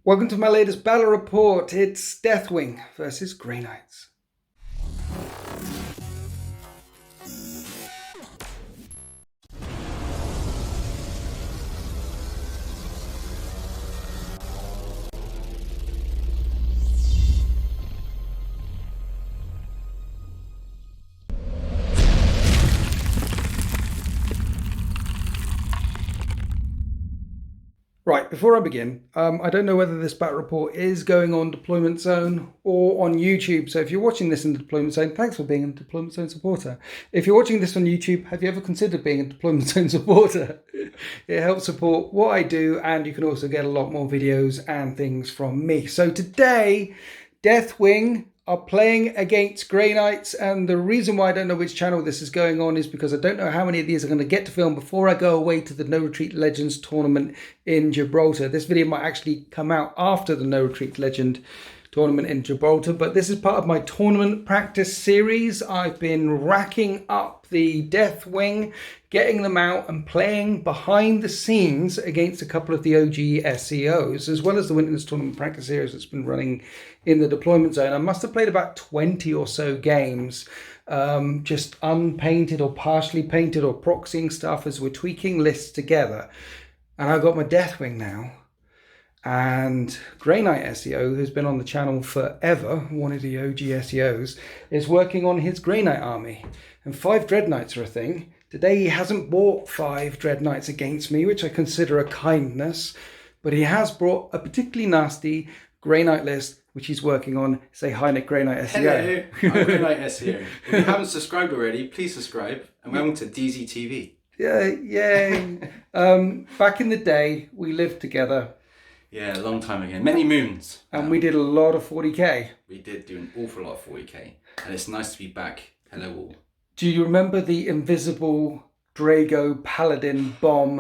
Welcome to my latest battle report. It's Deathwing versus Grey Knights. Right, before I begin, I don't know whether this battle report is going on Deployment Zone or on YouTube. So if you're watching this in the Deployment Zone, thanks for being a Deployment Zone supporter. If you're watching this on YouTube, have you ever considered being a Deployment Zone supporter? It helps support what I do, and you can also get a lot more videos and things from me. So today, Deathwing are playing against Grey Knights, and the reason why I don't know which channel this is going on is because I don't know how many of these are going to get to film before I go away to the No Retreat Legends tournament in Gibraltar. This video might actually come out after the No Retreat Legend tournament in Gibraltar, but this is part of my tournament practice series. I've been racking up the Deathwing, getting them out and playing behind the scenes against a couple of the OG SEOs, as well as the Winter's Tournament practice series that's been running in the Deployment Zone. I must have played about 20 or so games, just unpainted or partially painted or proxying stuff as we're tweaking lists together. And I've got my Deathwing now. And Grey Knight SEO, who's been on the channel forever, one of the OG SEOs, is working on his Grey Knight army. And 5 Dreadknights are a thing. Today he hasn't brought 5 Dreadknights against me, which I consider a kindness, but he has brought a particularly nasty Grey Knight list, which he's working on. Say hi, Nick, Grey Knight SEO. Hello, I'm Grey Knight SEO. If you haven't subscribed already, please subscribe, and welcome to DZTV. Yeah, yay. Back in the day, we lived together. Yeah, a long time ago. Many moons. And we did a lot of 40k. We did do an awful lot of 40k. And it's nice to be back. Hello all. Do you remember the invisible Drago Paladin bomb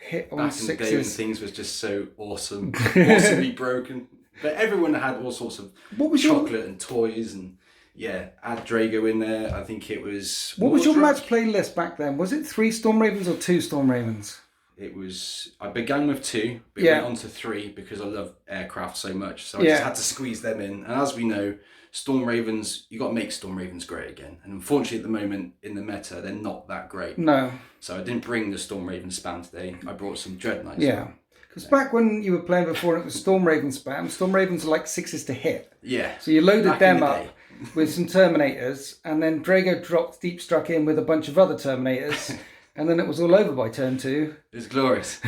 hit on back sixes? in the day when things was just so awesome. Awesomely broken. But everyone had all sorts of chocolate and toys and add Drago in there. I think it was... What was your match play list back then? Was it 3 Storm Ravens or 2 Storm Ravens? It was, I began with 2, but went on to 3 because I love aircraft so much. So I just had to squeeze them in. And as we know, Storm Ravens, you got to make Storm Ravens great again. And unfortunately at the moment in the meta, they're not that great. No. So I didn't bring the Storm Raven spam today. I brought some Dreadknights. Yeah. Because back when you were playing before it was Storm Raven spam, Storm Ravens are like 6s to hit. Yeah. So you loaded them up with some Terminators, and then Drago dropped Deep Struck in with a bunch of other Terminators. And then it was all over by turn 2. It was glorious.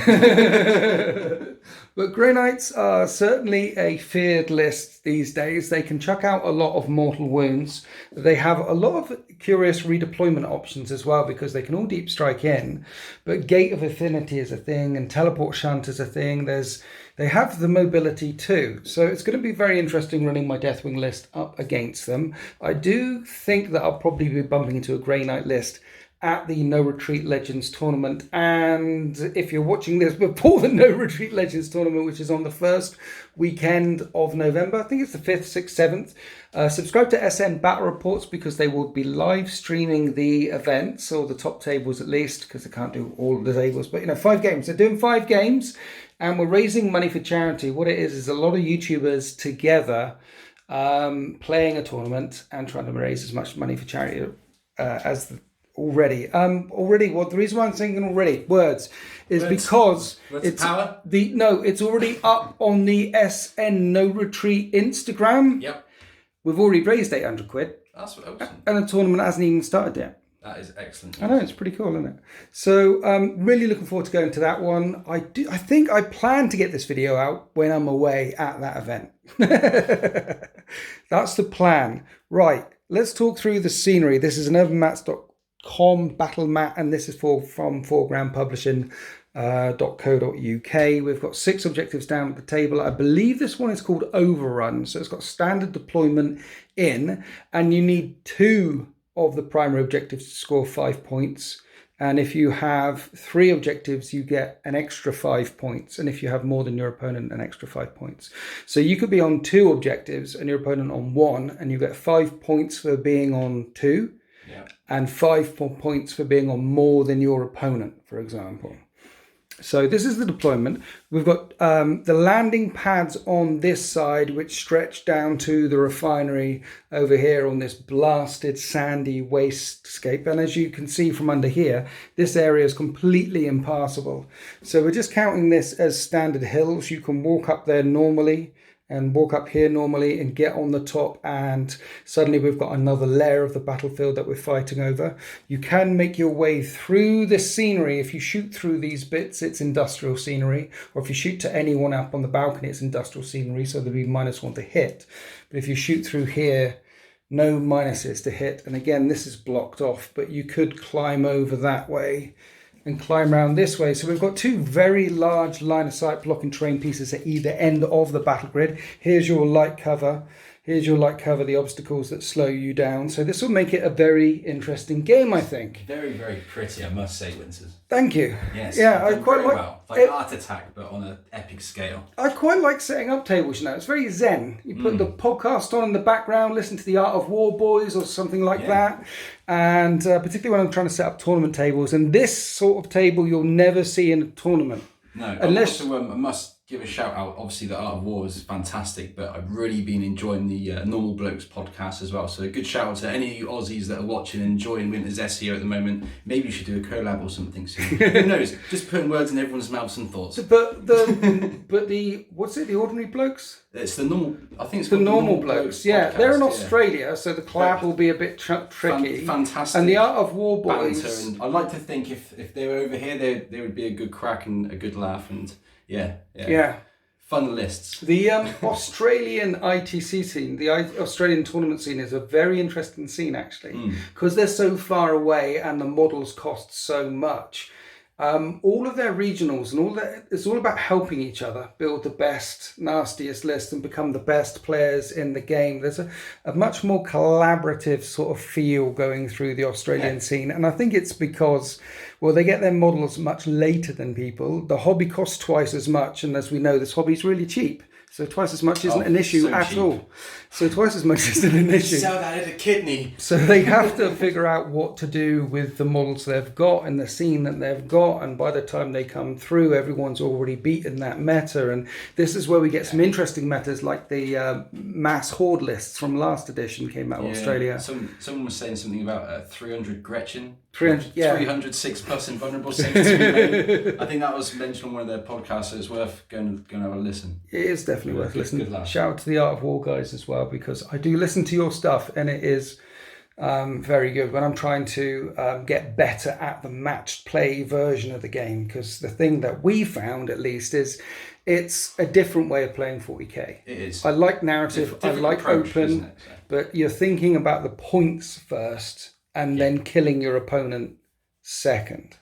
But Grey Knights are certainly a feared list these days. They can chuck out a lot of mortal wounds. They have a lot of curious redeployment options as well, because they can all deep strike in. But Gate of Affinity is a thing, and Teleport Shunt is a thing. They have the mobility too. So it's going to be very interesting running my Deathwing list up against them. I do think that I'll probably be bumping into a Grey Knight list at the No Retreat Legends tournament. And if you're watching this before the No Retreat Legends tournament, which is on the first weekend of November, I think it's the 5th, 6th, 7th, subscribe to SN Battle Reports, because they will be live streaming the events, or the top tables at least, because they can't do all of the tables, but 5 games. They're doing 5 games, and we're raising money for charity. What it is a lot of YouTubers together playing a tournament and trying to raise as much money for charity as the the reason why I'm saying already words is because it's it's already up on the SN No Retreat Instagram. Yep. We've already raised 800 quid. That's awesome. And the tournament hasn't even started yet. That is excellent. I know, it's pretty cool, isn't it? So really looking forward to going to that one. I think I plan to get this video out when I'm away at that event. That's the plan. Right, let's talk through the scenery. This is an urbanmats.com battle mat, and this is from foregroundpublishing.co.uk. We've got 6 objectives down at the table. I believe this one is called Overrun, so it's got standard deployment in, and you need 2 of the primary objectives to score 5 points. And if you have 3 objectives, you get an extra 5 points. And if you have more than your opponent, an extra 5 points. So you could be on 2 objectives and your opponent on 1, and you get 5 points for being on 2. And 5 points for being on more than your opponent, for example. So this is the deployment. We've got the landing pads on this side, which stretch down to the refinery over here on this blasted sandy wastegate. And as you can see from under here, this area is completely impassable. So we're just counting this as standard hills. You can walk up there normally and walk up here normally and get on the top, and suddenly we've got another layer of the battlefield that we're fighting over. You can make your way through this scenery. If you shoot through these bits, it's industrial scenery, or if you shoot to anyone up on the balcony, it's industrial scenery, so there'll be -1 to hit. But if you shoot through here, no minuses to hit. And again, this is blocked off, but you could climb over that way and climb around this way. So we've got two very large line of sight blocking terrain pieces at either end of the battle grid. Here's your light cover. Here's your light cover, the obstacles that slow you down. So this will make it a very interesting game, I think. Very, very pretty, I must say, Winters. Thank you. Yes. Yeah, I quite like well. Like Art Attack, but on an epic scale. I quite like setting up tables, you know. It's very zen. You put the podcast on in the background, listen to the Art of War Boys or something like that. And particularly when I'm trying to set up tournament tables. And this sort of table you'll never see in a tournament. No, unless also, I must give a shout out. Obviously, the Art of War is fantastic, but I've really been enjoying the Normal Blokes podcast as well. So a good shout out to any of you Aussies that are watching and enjoying Winter's SEO at the moment. Maybe you should do a collab or something soon. Who knows? Just putting words in everyone's mouths and thoughts. But the what's it? The Ordinary Blokes? It's the normal. I think it's the Normal Blokes. Yeah, podcast, they're in Australia, so the collab will be a bit tricky. Fantastic. And the Art of War Boys. Banter, and I'd like to think if they were over here, they would be a good crack and a good laugh, and yeah. Fun lists. The Australian ITC scene, the Australian tournament scene, is a very interesting scene actually, because they're so far away and the models cost so much. All of their regionals and all that, it's all about helping each other build the best, nastiest list and become the best players in the game. There's a much more collaborative sort of feel going through the Australian scene. And I think it's because, well, they get their models much later than people. The hobby costs twice as much. And as we know, this hobby is really cheap. So twice as much isn't an issue at all. So twice as much isn't an issue. Sell that at a kidney. So they have to figure out what to do with the models they've got and the scene that they've got. And by the time they come through, everyone's already beaten that meta. And this is where we get some interesting metas, like the mass horde lists from last edition came out of Australia. Someone was saying something about 300 Gretchen. 306 plus invulnerable saves to be made. I think that was mentioned on one of their podcasts, so it's worth going to have a listen. It is definitely worth listening. Good Shout out to the Art of War guys as well, because I do listen to your stuff and it is very good when I'm trying to get better at the matched play version of the game, because the thing that we found at least is it's a different way of playing 40k. It is. I like narrative, I like approach, open, but you're thinking about the points first and then killing your opponent second.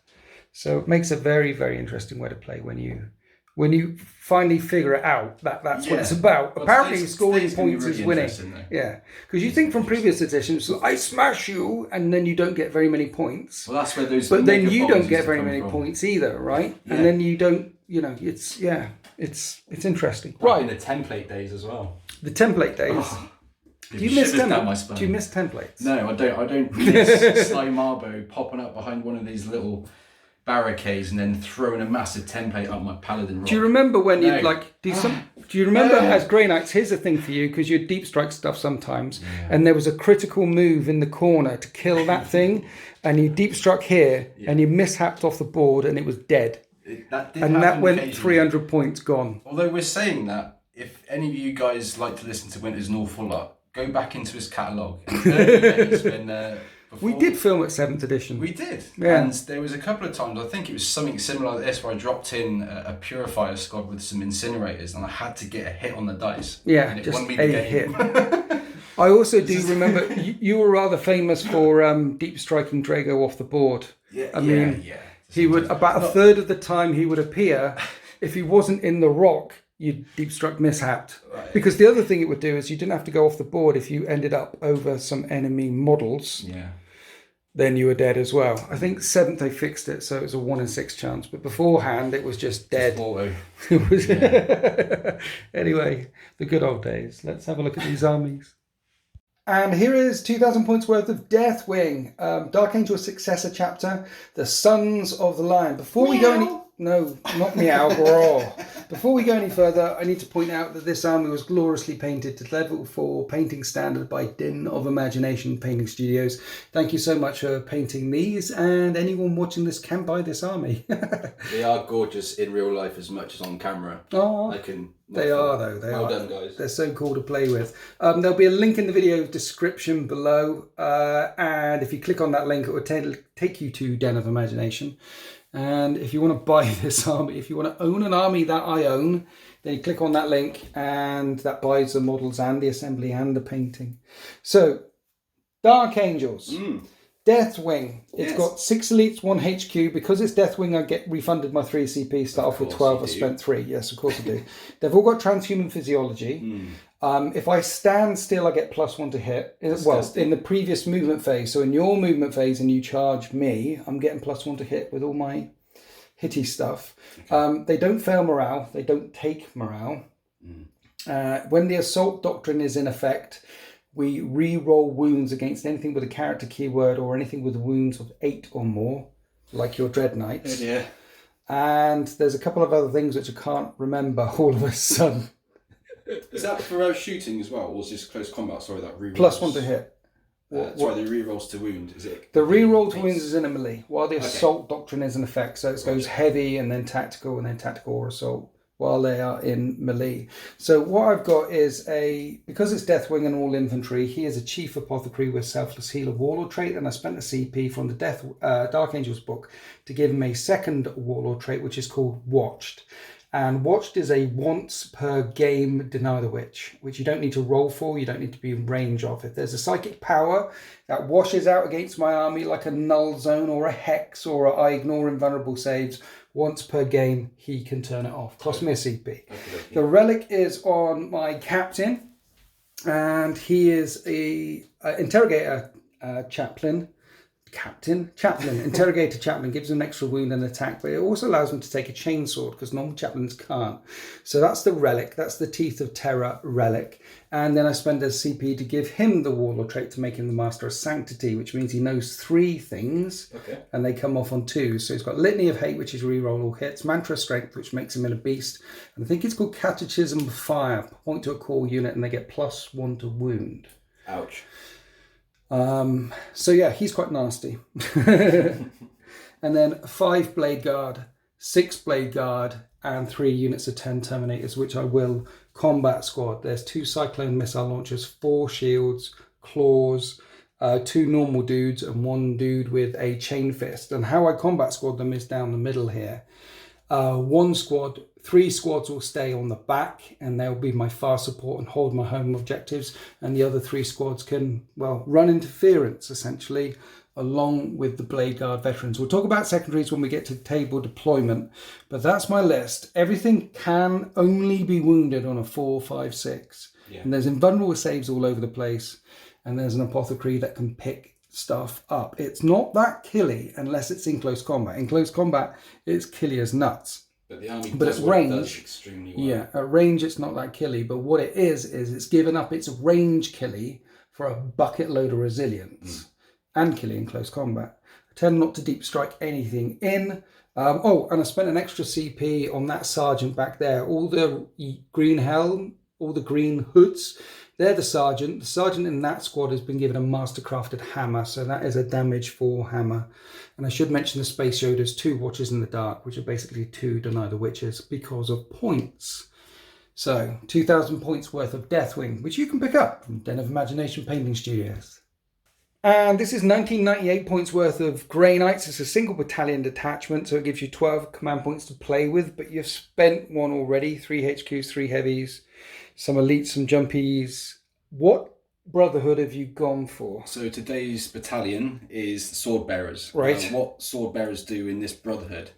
So it makes a very, very interesting way to play when you finally figure it out that's what it's about. Well, apparently scoring points is winning. Yeah, because you think from previous editions, I smash you, and then you don't get very many points. Well, that's where those. But then you don't get very many points either, right? Yeah. And then you don't. You know, it's interesting. Right. In the template days as well. The template days. Oh. Do you miss templates? No, I don't miss Sly Marbo popping up behind one of these little barricades and then throwing a massive template up my paladin rock. Do you remember when you'd do some? Do you remember as Grey Knights? Here's the thing for you, because you deep strike stuff sometimes, and there was a critical move in the corner to kill that thing, and you deep struck here, and you mishapped off the board, and it was dead. That went 300 points gone. Although we're saying that, if any of you guys like to listen to Winters an awful lot, go back into his catalogue. We did film at 7th edition. We did. Yeah. And there was a couple of times, I think it was something similar to this, where I dropped in a Purifier squad with some incinerators and I had to get a hit on the dice. Yeah, and it just won me the game. Hit. I also do remember, you were rather famous for deep striking Drago off the board. Yeah, I mean, he would, about a third of the time he would appear, if he wasn't in the rock, you'd deep struck mishapped. Right. Because the other thing it would do is you didn't have to go off the board if you ended up over some enemy models. Yeah. Then you were dead as well. I think 7th they fixed it, so it was a 1 in 6 chance. But beforehand, it was just dead. It was. Anyway, the good old days. Let's have a look at these armies. And here is 2,000 points worth of Deathwing, Dark Angel Successor Chapter, the Sons of the Lion. Before we go any... No, not meow, growl. Before we go any further, I need to point out that this army was gloriously painted to level 4 painting standard by Din of Imagination Painting Studios. Thank you so much for painting these, and anyone watching this can buy this army. They are gorgeous in real life as much as on camera. Oh, they are though. Well done, guys. They're so cool to play with. There'll be a link in the video description below, and if you click on that link, it will take you to Den of Imagination. And if you want to buy this army, if you want to own an army that I own, then you click on that link and that buys the models and the assembly and the painting. So, Dark Angels. Deathwing. It's got 6 elites, 1 HQ. Because it's Deathwing, I get refunded my 3 CP. Start off with 12. I spent 3. Yes, of course I do. They've all got transhuman physiology. If I stand still, I get +1 to hit. Well, in the previous movement phase. So in your movement phase and you charge me, I'm getting +1 to hit with all my hitty stuff. Okay. They don't fail morale. They don't take morale. When the assault doctrine is in effect, we re-roll wounds against anything with a character keyword or anything with wounds of 8 or more, like your Dreadknights. Yeah. And there's a couple of other things which I can't remember all of a sudden. Is that for shooting as well, or is this close combat? Sorry, that re-rolls. +1 to hit. Sorry, the re-rolls to wound, is it? The re-roll to wounds is in a melee, while the assault doctrine is in effect. So it goes heavy and then tactical or assault, while they are in melee. So what I've got is because it's Deathwing and all infantry, he is a chief apothecary with Selfless Healer Warlord trait, and I spent a CP from the Dark Angels book to give him a second Warlord trait, which is called Watched. And Watched is a once per game Deny the Witch, which you don't need to roll for, you don't need to be in range of. If there's a psychic power that washes out against my army like a null zone or a hex or I ignore invulnerable saves, once per game he can turn it off. Cost me a CP. Okay. The relic is on my captain, and he is a interrogator interrogator chaplain, gives him an extra wound and attack, but it also allows him to take a chainsword because normal chaplains can't. So that's the relic, that's the Teeth of Terror relic. And then I spend a CP to give him the Warlord trait to make him the Master of Sanctity, which means he knows 3 things, and they come off on 2. So he's got Litany of Hate, which is reroll all hits, Mantra of Strength, which makes him in a beast, and I think it's called Catechism of Fire. Point to a core unit and they get +1 to wound. Ouch. So yeah, he's quite nasty. And then 5 Blade Guard, 6 Blade Guard, and 3 units of 10 Terminators, which I will combat squad. There's 2 Cyclone missile launchers, 4 shields, claws, 2 normal dudes, and 1 dude with a chain fist. And how I combat squad them is down the middle here. 3 squads will stay on the back, and they'll be my far support and hold my home objectives, and the other 3 squads can, well, run interference essentially along with the Blade Guard veterans. We'll talk about secondaries when we get to table deployment, but that's my list. Everything can only be wounded on a 4, 5, 6, and there's invulnerable saves all over the place, and there's an apothecary that can pick stuff up. It's not that killy unless it's in close combat. In close combat, it's killy as nuts. But the army at range, does extremely well. Yeah, at range it's not that killy, but what it is it's given up its range killy for a bucket load of resilience and killy in close combat. I tend not to deep strike anything in. And I spent an extra CP on that sergeant back there. All the green helm, all the green hoods, they're the sergeant. The sergeant in that squad has been given a mastercrafted hammer, so that is a damage 4 hammer. And I should mention the Space Yoda's 2 Watches in the Dark, which are basically 2 Deny the Witches because of points. So 2,000 points worth of Deathwing, which you can pick up from Den of Imagination Painting Studios. And this is 1998 points worth of Grey Knights. It's a single battalion detachment, so it gives you 12 command points to play with, but you've spent 1 already, 3 HQs, 3 heavies, some elites, some jumpies. What brotherhood have you gone for? So today's battalion is the Sword Bearers. Right. What Sword Bearers do in this brotherhood,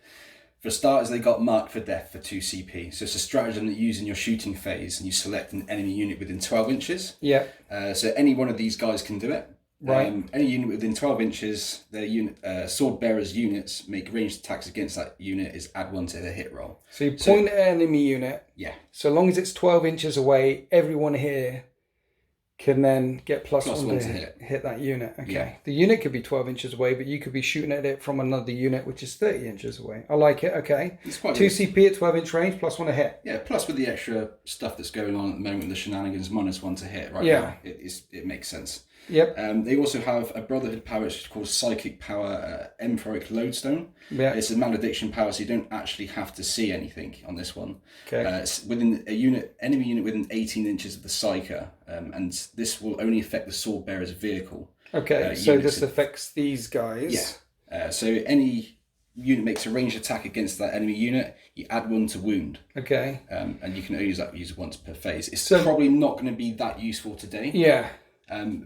for starters, they got marked for death for 2 CP. So it's a stratagem that you use in your shooting phase, and you select an enemy unit within 12 inches. Yeah. So any one of these guys can do it. Right. Any unit within 12 inches, their unit, Sword Bearers units make ranged attacks against that unit is add 1 to their hit roll. So you point at an enemy unit. Yeah. So long as it's 12 inches away, everyone here can then get plus one to hit that unit. Okay. The unit could be 12 inches away, but you could be shooting at it from another unit which is 30 inches away. I like it. Okay. It's quite 2 CP at 12 inch range, plus one to hit. Yeah, plus with the extra stuff that's going on at the moment, the shenanigans, minus one to hit right now. It makes sense. Yep. They also have a Brotherhood power, which is called Psychic Power Emphoric Lodestone. Yeah. It's a malediction power, so you don't actually have to see anything on this one. Okay. It's within a unit, enemy unit within 18 inches of the Psyker, and this will only affect the Sword Bearer's vehicle. Okay, so this affects these guys. Yeah. So any unit makes a ranged attack against that enemy unit, you add one to wound. Okay. And you can only use that user once per phase. It's probably not going to be that useful today. Yeah.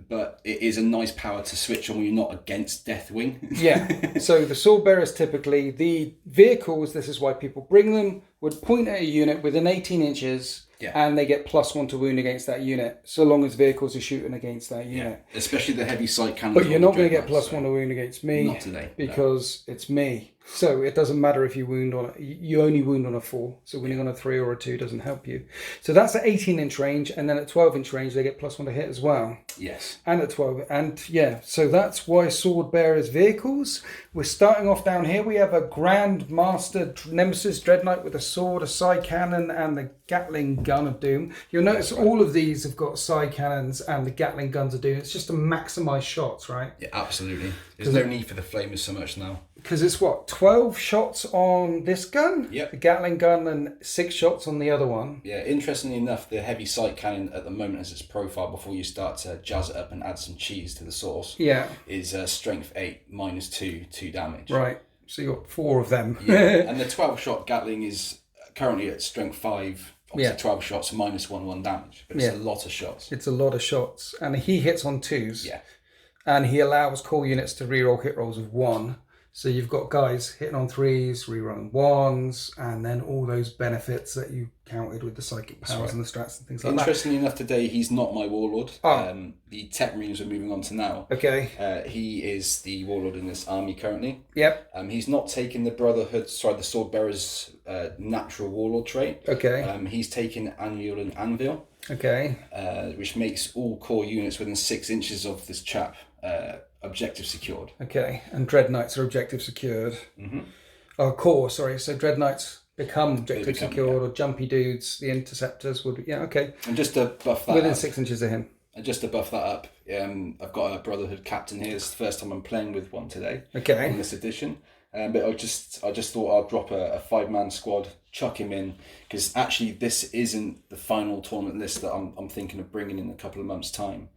But it is a nice power to switch on when you're not against Deathwing. Yeah. So the Sword Bearers typically, the vehicles, this is why people bring them, would point at a unit within 18 inches and they get plus one to wound against that unit, so long as vehicles are shooting against that unit. Yeah. Especially the heavy sight cannons. But you're not going to get plus one to wound against me. Not today. Because it's me. So it doesn't matter if you wound on you only wound on a 4. So winning on a 3 or a 2 doesn't help you. So that's at 18 inch range, and then at 12 inch range they get plus one to hit as well. Yes. And at 12, and so that's why Sword Bearers vehicles. We're starting off down here. We have a Grand Master Nemesis Dreadnought with a sword, a side cannon, and the Gatling gun of Doom. You'll notice all of these have got side cannons and the Gatling guns of Doom. It's just to maximise shots, right? Yeah, absolutely. There's no need for the flamers so much now. Because it's 12 shots on this gun, the Gatling gun, and 6 shots on the other one. Yeah, interestingly enough, the heavy sight cannon at the moment as its profile, before you start to jazz it up and add some cheese to the sauce, is strength 8, minus 2 damage. Right, so you got 4 of them. And the 12 shot Gatling is currently at strength 5. Obviously 12 shots, minus 1 damage, but it's a lot of shots. It's a lot of shots, and he hits on 2s. Yeah. And he allows core units to reroll hit rolls of 1. So you've got guys hitting on 3s, rerolling 1s, and then all those benefits that you counted with the psychic powers and the strats and things like that. Interestingly enough, today he's not my warlord. The Tech Marines we're moving on to now. Okay. He is the warlord in this army currently. Yep. He's not taken the Sword Bearer's natural warlord trait. Okay. He's taken Annual and Anvil. Okay. Which makes all core units within 6 inches of this chap objective secured. Okay, and Dreadnoughts are objective secured. Mm-hmm. Oh, core, sorry. So Dreadnoughts become objective secured, or jumpy dudes, the interceptors would be, okay. And just to buff that within up, 6 inches of him. And just to buff that up, I've got a Brotherhood captain here. It's the first time I'm playing with one today. Okay. In this edition. But I just thought I'd drop a 5-man squad, chuck him in, because actually this isn't the final tournament list that I'm thinking of bringing in a couple of months' time.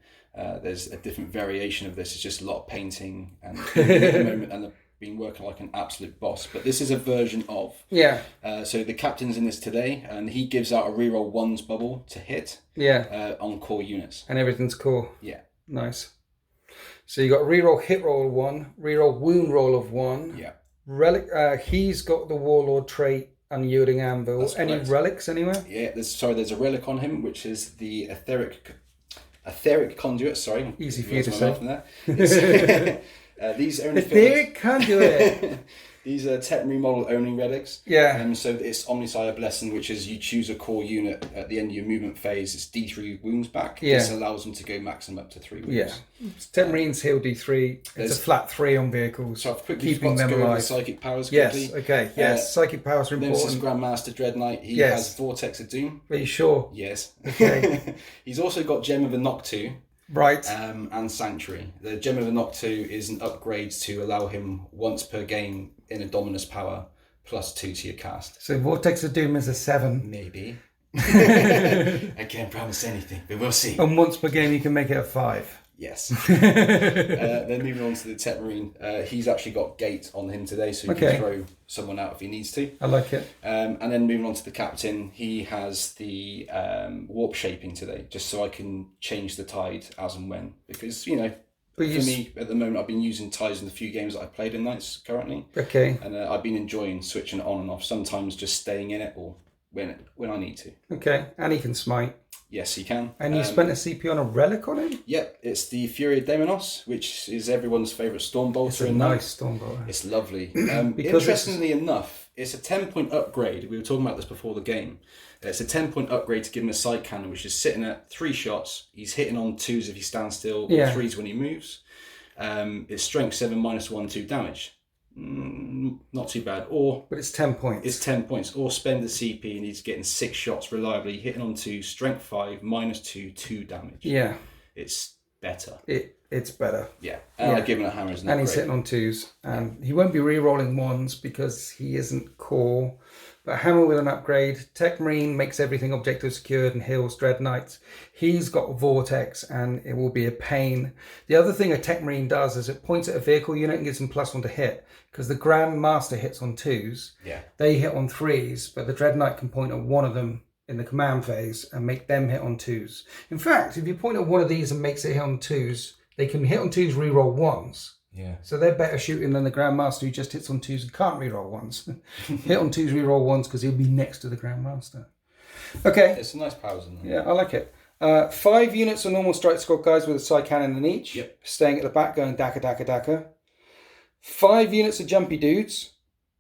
There's a different variation of this. It's just a lot of painting and at the moment, and I've been working like an absolute boss. But this is a version of. Yeah. So the captain's in this today, and he gives out a reroll 1s bubble to hit. Yeah. On core units. And everything's core. Yeah. Nice. So you got reroll hit roll of 1, reroll wound roll of 1. Yeah. Relic. He's got the warlord trait. Unyielding Anvil. That's any correct. Relics anywhere? Yeah. There's a relic on him, which is the etheric conduit. Sorry, easy for you to say. These only etheric conduit. These are Tech Marine model only relics. Yeah. So it's Omnisire Blessing, which is you choose a core unit at the end of your movement phase. It's D3 wounds back. Yeah. This allows them to go maximum up to 3 wounds. Yeah. Tech Marines heal D3. It's a flat 3 on vehicles. So I've quickly keeping them alive. The psychic powers quickly. Yes. Okay. Yes. Psychic powers are important. Nemesis Grandmaster Dreadnought. He has Vortex of Doom. Are you sure? Yes. Okay. He's also got Gem of the Noctu. Right. And Sanctuary. The Gem of the Noctu is an upgrade to allow him once per game in a Dominus power plus 2 to your cast. So Vortex of Doom is a 7. Maybe. I can't promise anything, but we'll see. And once per game you can make it a 5. Yes. Then moving on to the Tech Marine, he's actually got gate on him today, so he can throw someone out if he needs to. I like it. And then moving on to the captain, he has the warp shaping today, just so I can change the tide as and when. Because, for me, at the moment, I've been using tides in the few games that I've played in Knights currently. Okay. And I've been enjoying switching it on and off, sometimes just staying in it or when I need to. Okay, and he can smite. Yes, you can. And you spent a CP on a relic on him? Yep, it's the Fury of Demonos, which is everyone's favourite Stormbolter. It's a nice Stormbolter. It's lovely. Interestingly enough, it's a 10-point upgrade. We were talking about this before the game. It's a 10-point upgrade to give him a side cannon, which is sitting at 3 shots. He's hitting on 2s if he stands still, or 3s when he moves. It's strength 7, -1, 2 damage. Not too bad. But it's 10 points. It's 10 points. Or spend the CP and he's getting 6 shots reliably, hitting on 2, strength 5, -2, 2 damage. Yeah. It's better. It's better. Yeah. And giving a hammer is not And he's hitting on 2s. And he won't be re-rolling 1s because he isn't core. But hammer with an upgrade. Tech Marine makes everything objective secured and heals Dreadknights. He's got Vortex and it will be a pain. The other thing a Tech Marine does is it points at a vehicle unit and gives them +1 to hit. Because the Grand Master hits on 2s. Yeah. They hit on 3s, but the Dreadknight can point at one of them in the command phase and make them hit on 2s. In fact, if you point at one of these and makes it hit on 2s, they can hit on 2s, reroll 1s. Yeah. So they're better shooting than the Grandmaster who just hits on 2s and can't reroll 1s. Hit on 2s, reroll 1s because he'll be next to the Grandmaster. Okay. It's a nice powers in there. Yeah, I like it. 5 units of normal strike squad guys with a side cannon in each. Yep. Staying at the back going daka daka daka. 5 units of jumpy dudes.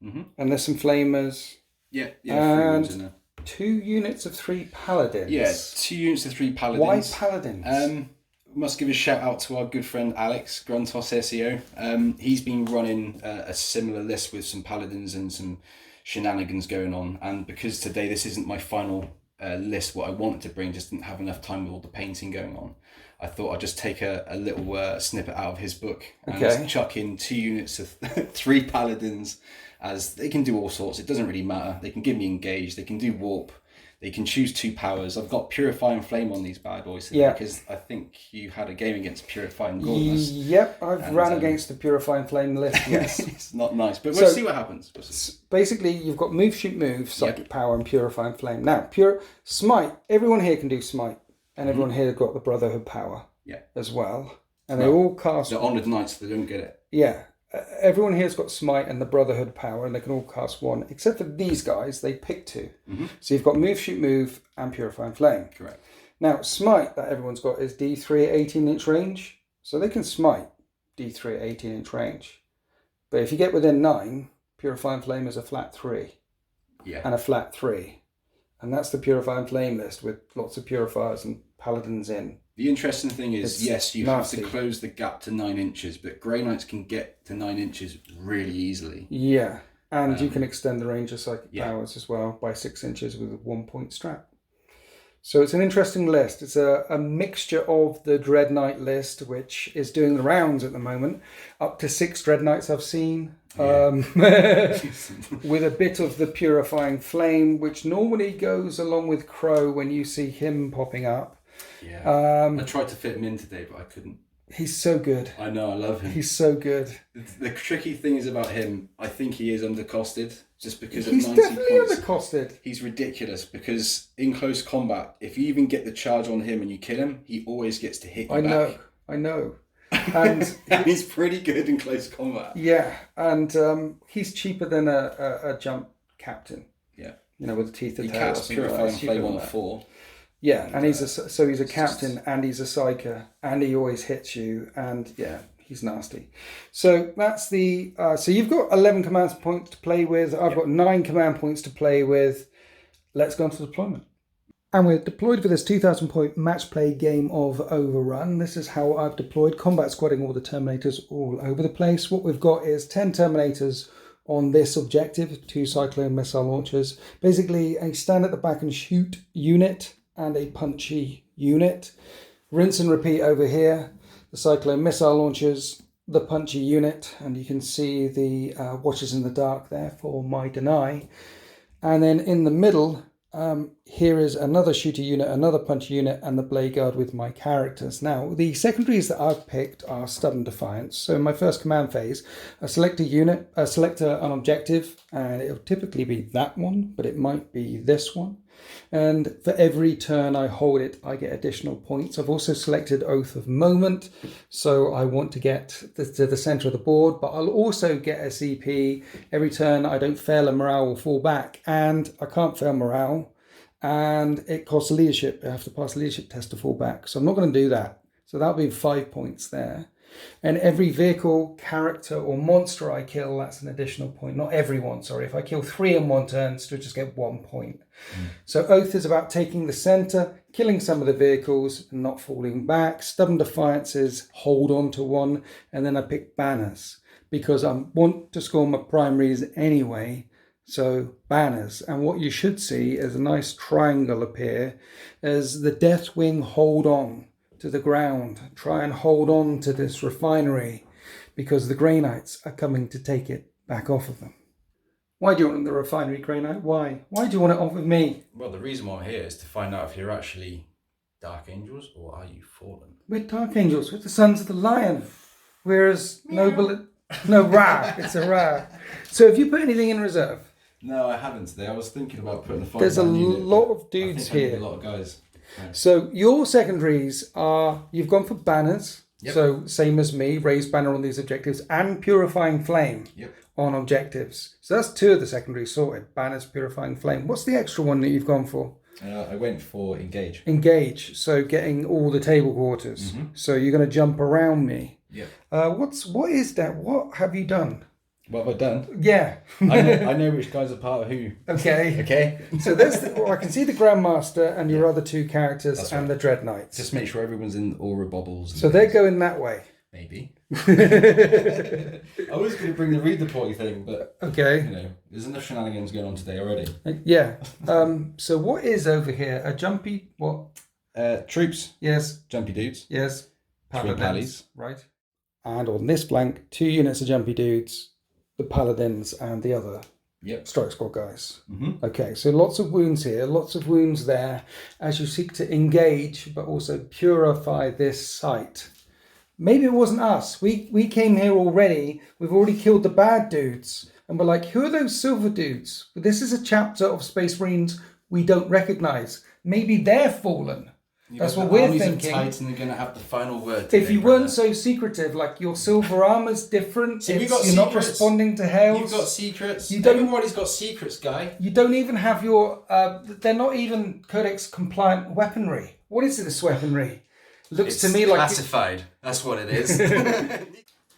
Mm-hmm. And there's some flamers. Yeah, and 3 in there. 2 units of 3 paladins. Yeah, 2 units of 3 paladins. Why paladins? Must give a shout out to our good friend Alex, Gruntos SEO. He's been running a similar list with some paladins and some shenanigans going on. And because today this isn't my final list, what I wanted to bring just didn't have enough time with all the painting going on. I thought I'd just take a little snippet out of his book and just chuck in 2 units of 3 paladins, as they can do all sorts. It doesn't really matter. They can give me engage. They can do warp. They can choose 2 powers. I've got Purifying Flame on these bad boys today because I think you had a game against Purifying Gauntness. Yep, I've ran against the Purifying Flame list, yes. It's not nice, but we'll see what happens. Basically, you've got move, shoot, move, psychic power, and Purifying Flame. Now, Smite, everyone here can do Smite, and everyone here got the Brotherhood power as well. And they all cast... The Honoured Knights, they don't get it. Yeah. Everyone here's got Smite and the Brotherhood power, and they can all cast 1, except for these guys, they pick 2. Mm-hmm. So you've got move, shoot, move, and Purifying Flame. Correct. Now, Smite that everyone's got is D3 at 18-inch range, so they can Smite D3 at 18-inch range. But if you get within 9, Purifying Flame is a flat 3. Yeah. And a flat 3. And that's the Purifying Flame list with lots of Purifiers and Paladins in. The interesting thing is, yes, you have to close the gap to 9 inches, but Grey Knights can get to 9 inches really easily. Yeah, and you can extend the range of psychic powers as well by 6 inches with a 1-point strap. So it's an interesting list. It's a mixture of the Dreadknight list, which is doing the rounds at the moment. Up to 6 Dreadknights I've seen. With a bit of the Purifying Flame, which normally goes along with Crow when you see him popping up. Yeah, I tried to fit him in today, but I couldn't. He's so good. I know, I love him. He's so good. The tricky thing is about him, I think he is undercosted, just because he's at 90 definitely points, undercosted. He's ridiculous, because in close combat, if you even get the charge on him and you kill him, he always gets to hit you back. I know. And, and he's pretty good in close combat. Yeah, and he's cheaper than a jump captain. Yeah. You know, with the teeth of tail. He casts Purifying Flame on 4. Yeah, and he's a captain, and he's a psyker, and he always hits you, and he's nasty. So that's the so you've got 11 command points to play with. I've got 9 command points to play with. Let's go on to deployment. And we're deployed for this 2,000 point match play game of Overrun. This is how I've deployed, combat squadding all the Terminators all over the place. What we've got is 10 Terminators on this objective, 2 Cyclone missile launchers. Basically a stand at the back and shoot unit and a punchy unit. Rinse and repeat over here. The Cyclone missile launchers, the punchy unit, and you can see the Watchers in the Dark there for my deny. And then in the middle, here is another shooter unit, another punchy unit, and the Blade Guard with my characters. Now, the secondaries that I've picked are Stubborn Defiance. So in my first command phase, I select a unit, select an objective, and it'll typically be that one, but it might be this one. And for every turn I hold it, I get additional points. I've also selected Oath of Moment, so I want to get to the center of the board, but I'll also get a CP. Every turn I don't fail, a morale will fall back, and I can't fail morale. and it costs leadership. I have to pass a leadership test to fall back. So I'm not going to do that. So that'll be 5 points there. And every vehicle, character, or monster I kill, that's an additional point. Not everyone, sorry. If I kill 3 in one turn, still just get 1 point. So Oath is about taking the center, killing some of the vehicles, and not falling back. Stubborn Defiance is hold on to one. And then I pick Banners, because I want to score my primaries anyway. So Banners. And what you should see is a nice triangle appear as the Deathwing hold on to the ground, try and hold on to this refinery, because the Grey Knights are coming to take it back off of them. Why do you want the refinery, Grey Knight? Why? Why do you want it off of me? Well, the reason why I'm here is to find out if you're actually Dark Angels or are you Fallen? We're Dark Angels, we're the Sons of the Lion. Whereas no, Ra, it's a Ra. So have you put anything in reserve? No, I haven't today. I was thinking about putting a 5-man There's a unit, lot of dudes I think I need here. a lot of guys. Yeah. So your secondaries are, you've gone for Banners. Yep. So same as me, raise banner on these objectives, and Purifying Flame on objectives. So that's 2 of the secondaries sorted. Banners, Purifying Flame. What's the extra one that you've gone for? I went for Engage. Engage. So getting all the table quarters. So you're going to jump around me. Yeah. What is that? What have you done? What have I done? Yeah. I know which guys are part of who. Okay. Okay. So there's I can see the Grandmaster and your other 2 characters. That's and right. The Dreadknights. Just make sure everyone's in aura bobbles. So they're going that way. Maybe. I was going to bring the read the party thing, but okay. You know, there's enough shenanigans going on today already. Yeah. So what is over here? A jumpy what? Troops. Yes. Jumpy dudes. Yes. Paladins. Right. And on this flank, 2 units of jumpy dudes, the Paladins and the other Strike Squad guys. Okay, so lots of wounds here, lots of wounds there, as you seek to engage, but also purify this site. Maybe it wasn't us. We came here already. We've already killed the bad dudes. And we're like, who are those silver dudes? But this is a chapter of Space Marines we don't recognize. Maybe they're fallen. That's what we're thinking. Titan are going to have the final word. If you weren't so secretive, like your silver armor's different, See, you're not responding to hails. You've got secrets. Everybody's got secrets, guy. You don't even have your. They're not even Codex compliant weaponry. What is this weaponry? Looks to me like classified. That's what it is.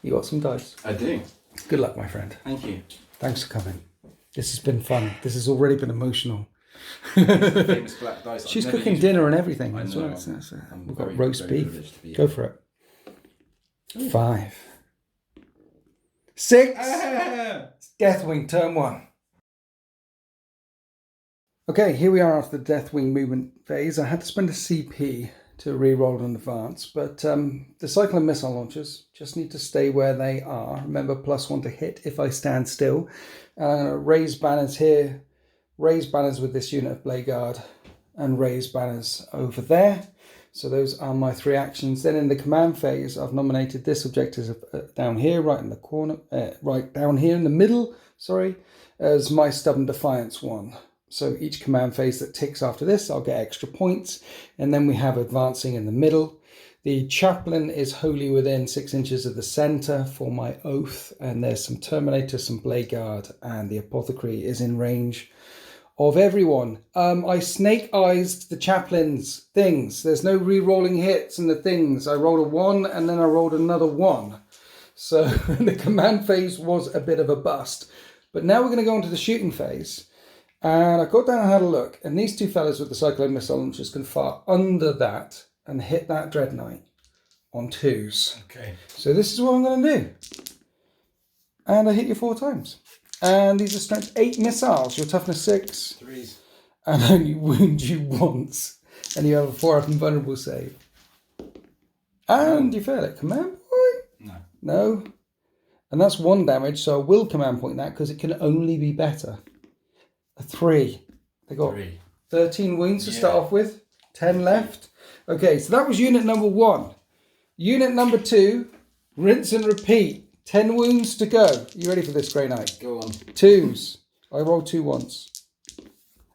You got some dice. I do. Good luck, my friend. Thank you. Thanks for coming. This has been fun. This has already been emotional. Famous black dice. She's cooking dinner and everything. I as know. well. We've got roast beef. Go for it. 5. 6. Deathwing, turn 1. Okay, here we are after the Deathwing movement phase. I had to spend a CP to re-roll in advance, but the cyclone missile launchers just need to stay where they are. Remember, +1 to hit if I stand still. I'm going to raise banners here, raise banners with this unit of Blade Guard, and raise banners over there. So those are my 3 actions. Then in the command phase, I've nominated this objective down here, right in the corner, right down here in the middle, sorry, as my Stubborn Defiance one. So each command phase that ticks after this, I'll get extra points. And then we have advancing in the middle. The chaplain is wholly within 6 inches of the center for my oath. And there's some Terminator, some Blade Guard, and the apothecary is in range of everyone. I snake eyes the chaplain's things. There's no re-rolling hits in the things. I rolled a 1 and then I rolled another 1. So the command phase was a bit of a bust. But now we're going to go into the shooting phase. And I got down and had a look, and these 2 fellas with the cyclone missile launchers can fire under that and hit that Dreadnought on 2s. Okay. So this is what I'm going to do. And I hit you 4 times. And these are strength 8 missiles. Your toughness 6. 3s. And only wound you once. And you have a 4 up and vulnerable save. And you fail it. Command point? No. No. And that's 1 damage, so I will command point that because it can only be better. A 3. They got 13 wounds to start off with. 10 left. Okay, so that was unit number 1. Unit number 2, rinse and repeat. 10 wounds to go. You ready for this, Grey Knight? Go on. 2s. I rolled 2 once.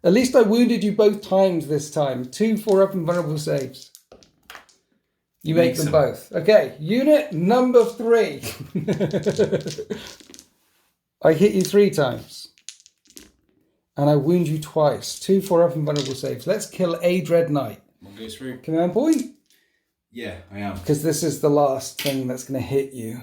At least I wounded you both times this time. 2 4 up and vulnerable saves. You make them both. Okay, unit number 3. I hit you 3 times. And I wound you twice. 2 4 up and vulnerable saves. Let's kill a Dread Knight. One goes through. Command point? Yeah, I am. Because this is the last thing that's going to hit you.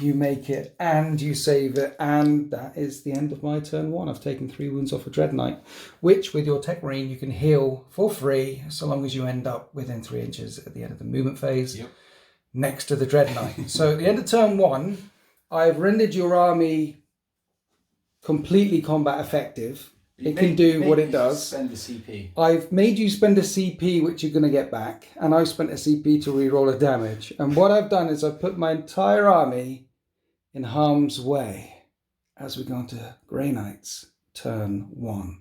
You make it, and you save it, and that is the end of my turn 1. I've taken 3 wounds off a Dread Knight, which with your Tech Marine you can heal for free, so long as you end up within 3 inches at the end of the movement phase, next to the Dread Knight. So at the end of turn 1, I've rendered your army completely combat effective. It can do what it does. Spend the CP. I've made you spend a CP, which you're going to get back, and I've spent a CP to reroll a damage. And what I've done is I've put my entire army in harm's way as we go into Grey Knight's turn 1.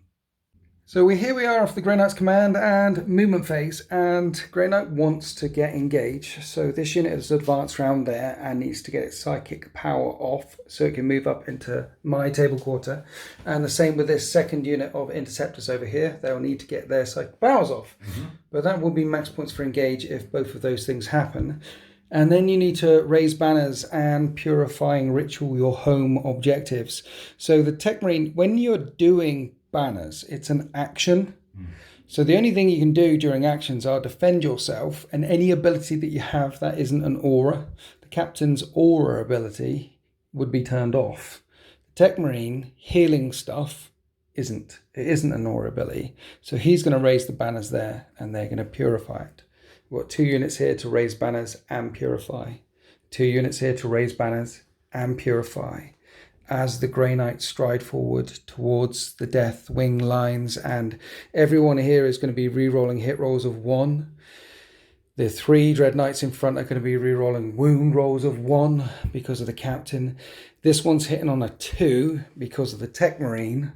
So here we are off the Grey Knight's command and movement phase, and Grey Knight wants to get engaged. So this unit has advanced round there and needs to get its psychic power off so it can move up into my table quarter. And the same with this second unit of interceptors over here. They'll need to get their psychic powers off. But that will be max points for engage if both of those things happen. And then you need to raise banners and Purifying Ritual your home objectives. So the Tech Marine, when you're doing banners, it's an action. So the only thing you can do during actions are defend yourself and any ability that you have that isn't an aura. The captain's aura ability would be turned off. The Tech Marine healing stuff isn't an aura ability. So he's going to raise the banners there and they're going to purify it. We've got 2 units here to raise banners and purify. 2 units here to raise banners and purify. As the Grey Knights stride forward towards the Deathwing lines, and everyone here is going to be re-rolling hit rolls of 1. The 3 Dread Knights in front are going to be re-rolling wound rolls of 1 because of the captain. This one's hitting on a 2 because of the Tech Marine.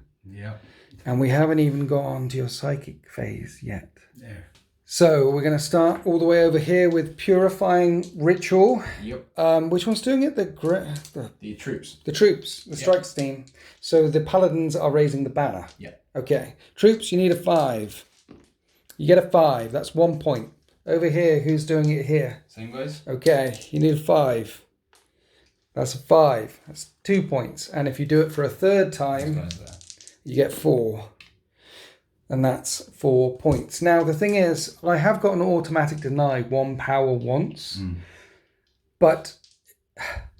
And we haven't even got on to your psychic phase yet. So we're going to start all the way over here with Purifying Ritual. Which one's doing it? The troops. The troops. The strikes team. So the paladins are raising the banner. Okay. Troops, you need a 5. You get a 5. That's 1 point. Over here, who's doing it here? Same guys. Okay. You need a 5. That's a 5. That's 2 points. And if you do it for a third time, you get 4. And that's 4 points. Now, the thing is, I have got an automatic deny 1 power once. But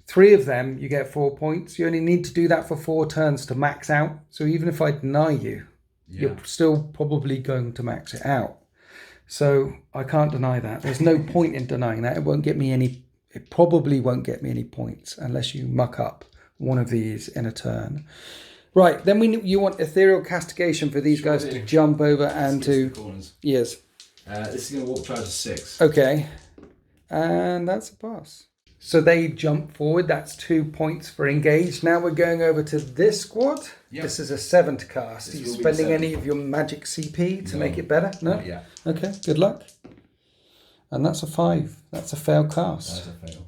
3 of them, you get 4 points. You only need to do that for 4 turns to max out. So even if I deny you, you're still probably going to max it out. So I can't deny that. There's no point in denying that. It probably won't get me any points unless you muck up one of these in a turn. Right, then you want Ethereal Castigation for these guys to jump over and to... Yes. This is going to warp charge of 6. Okay. And that's a pass. So they jump forward. That's 2 points for engage. Now we're going over to this squad. This is a 7 to cast. Are you spending any of your magic CP to make it better? No? Yeah. Okay, good luck. And that's a 5. That's a fail cast. That's a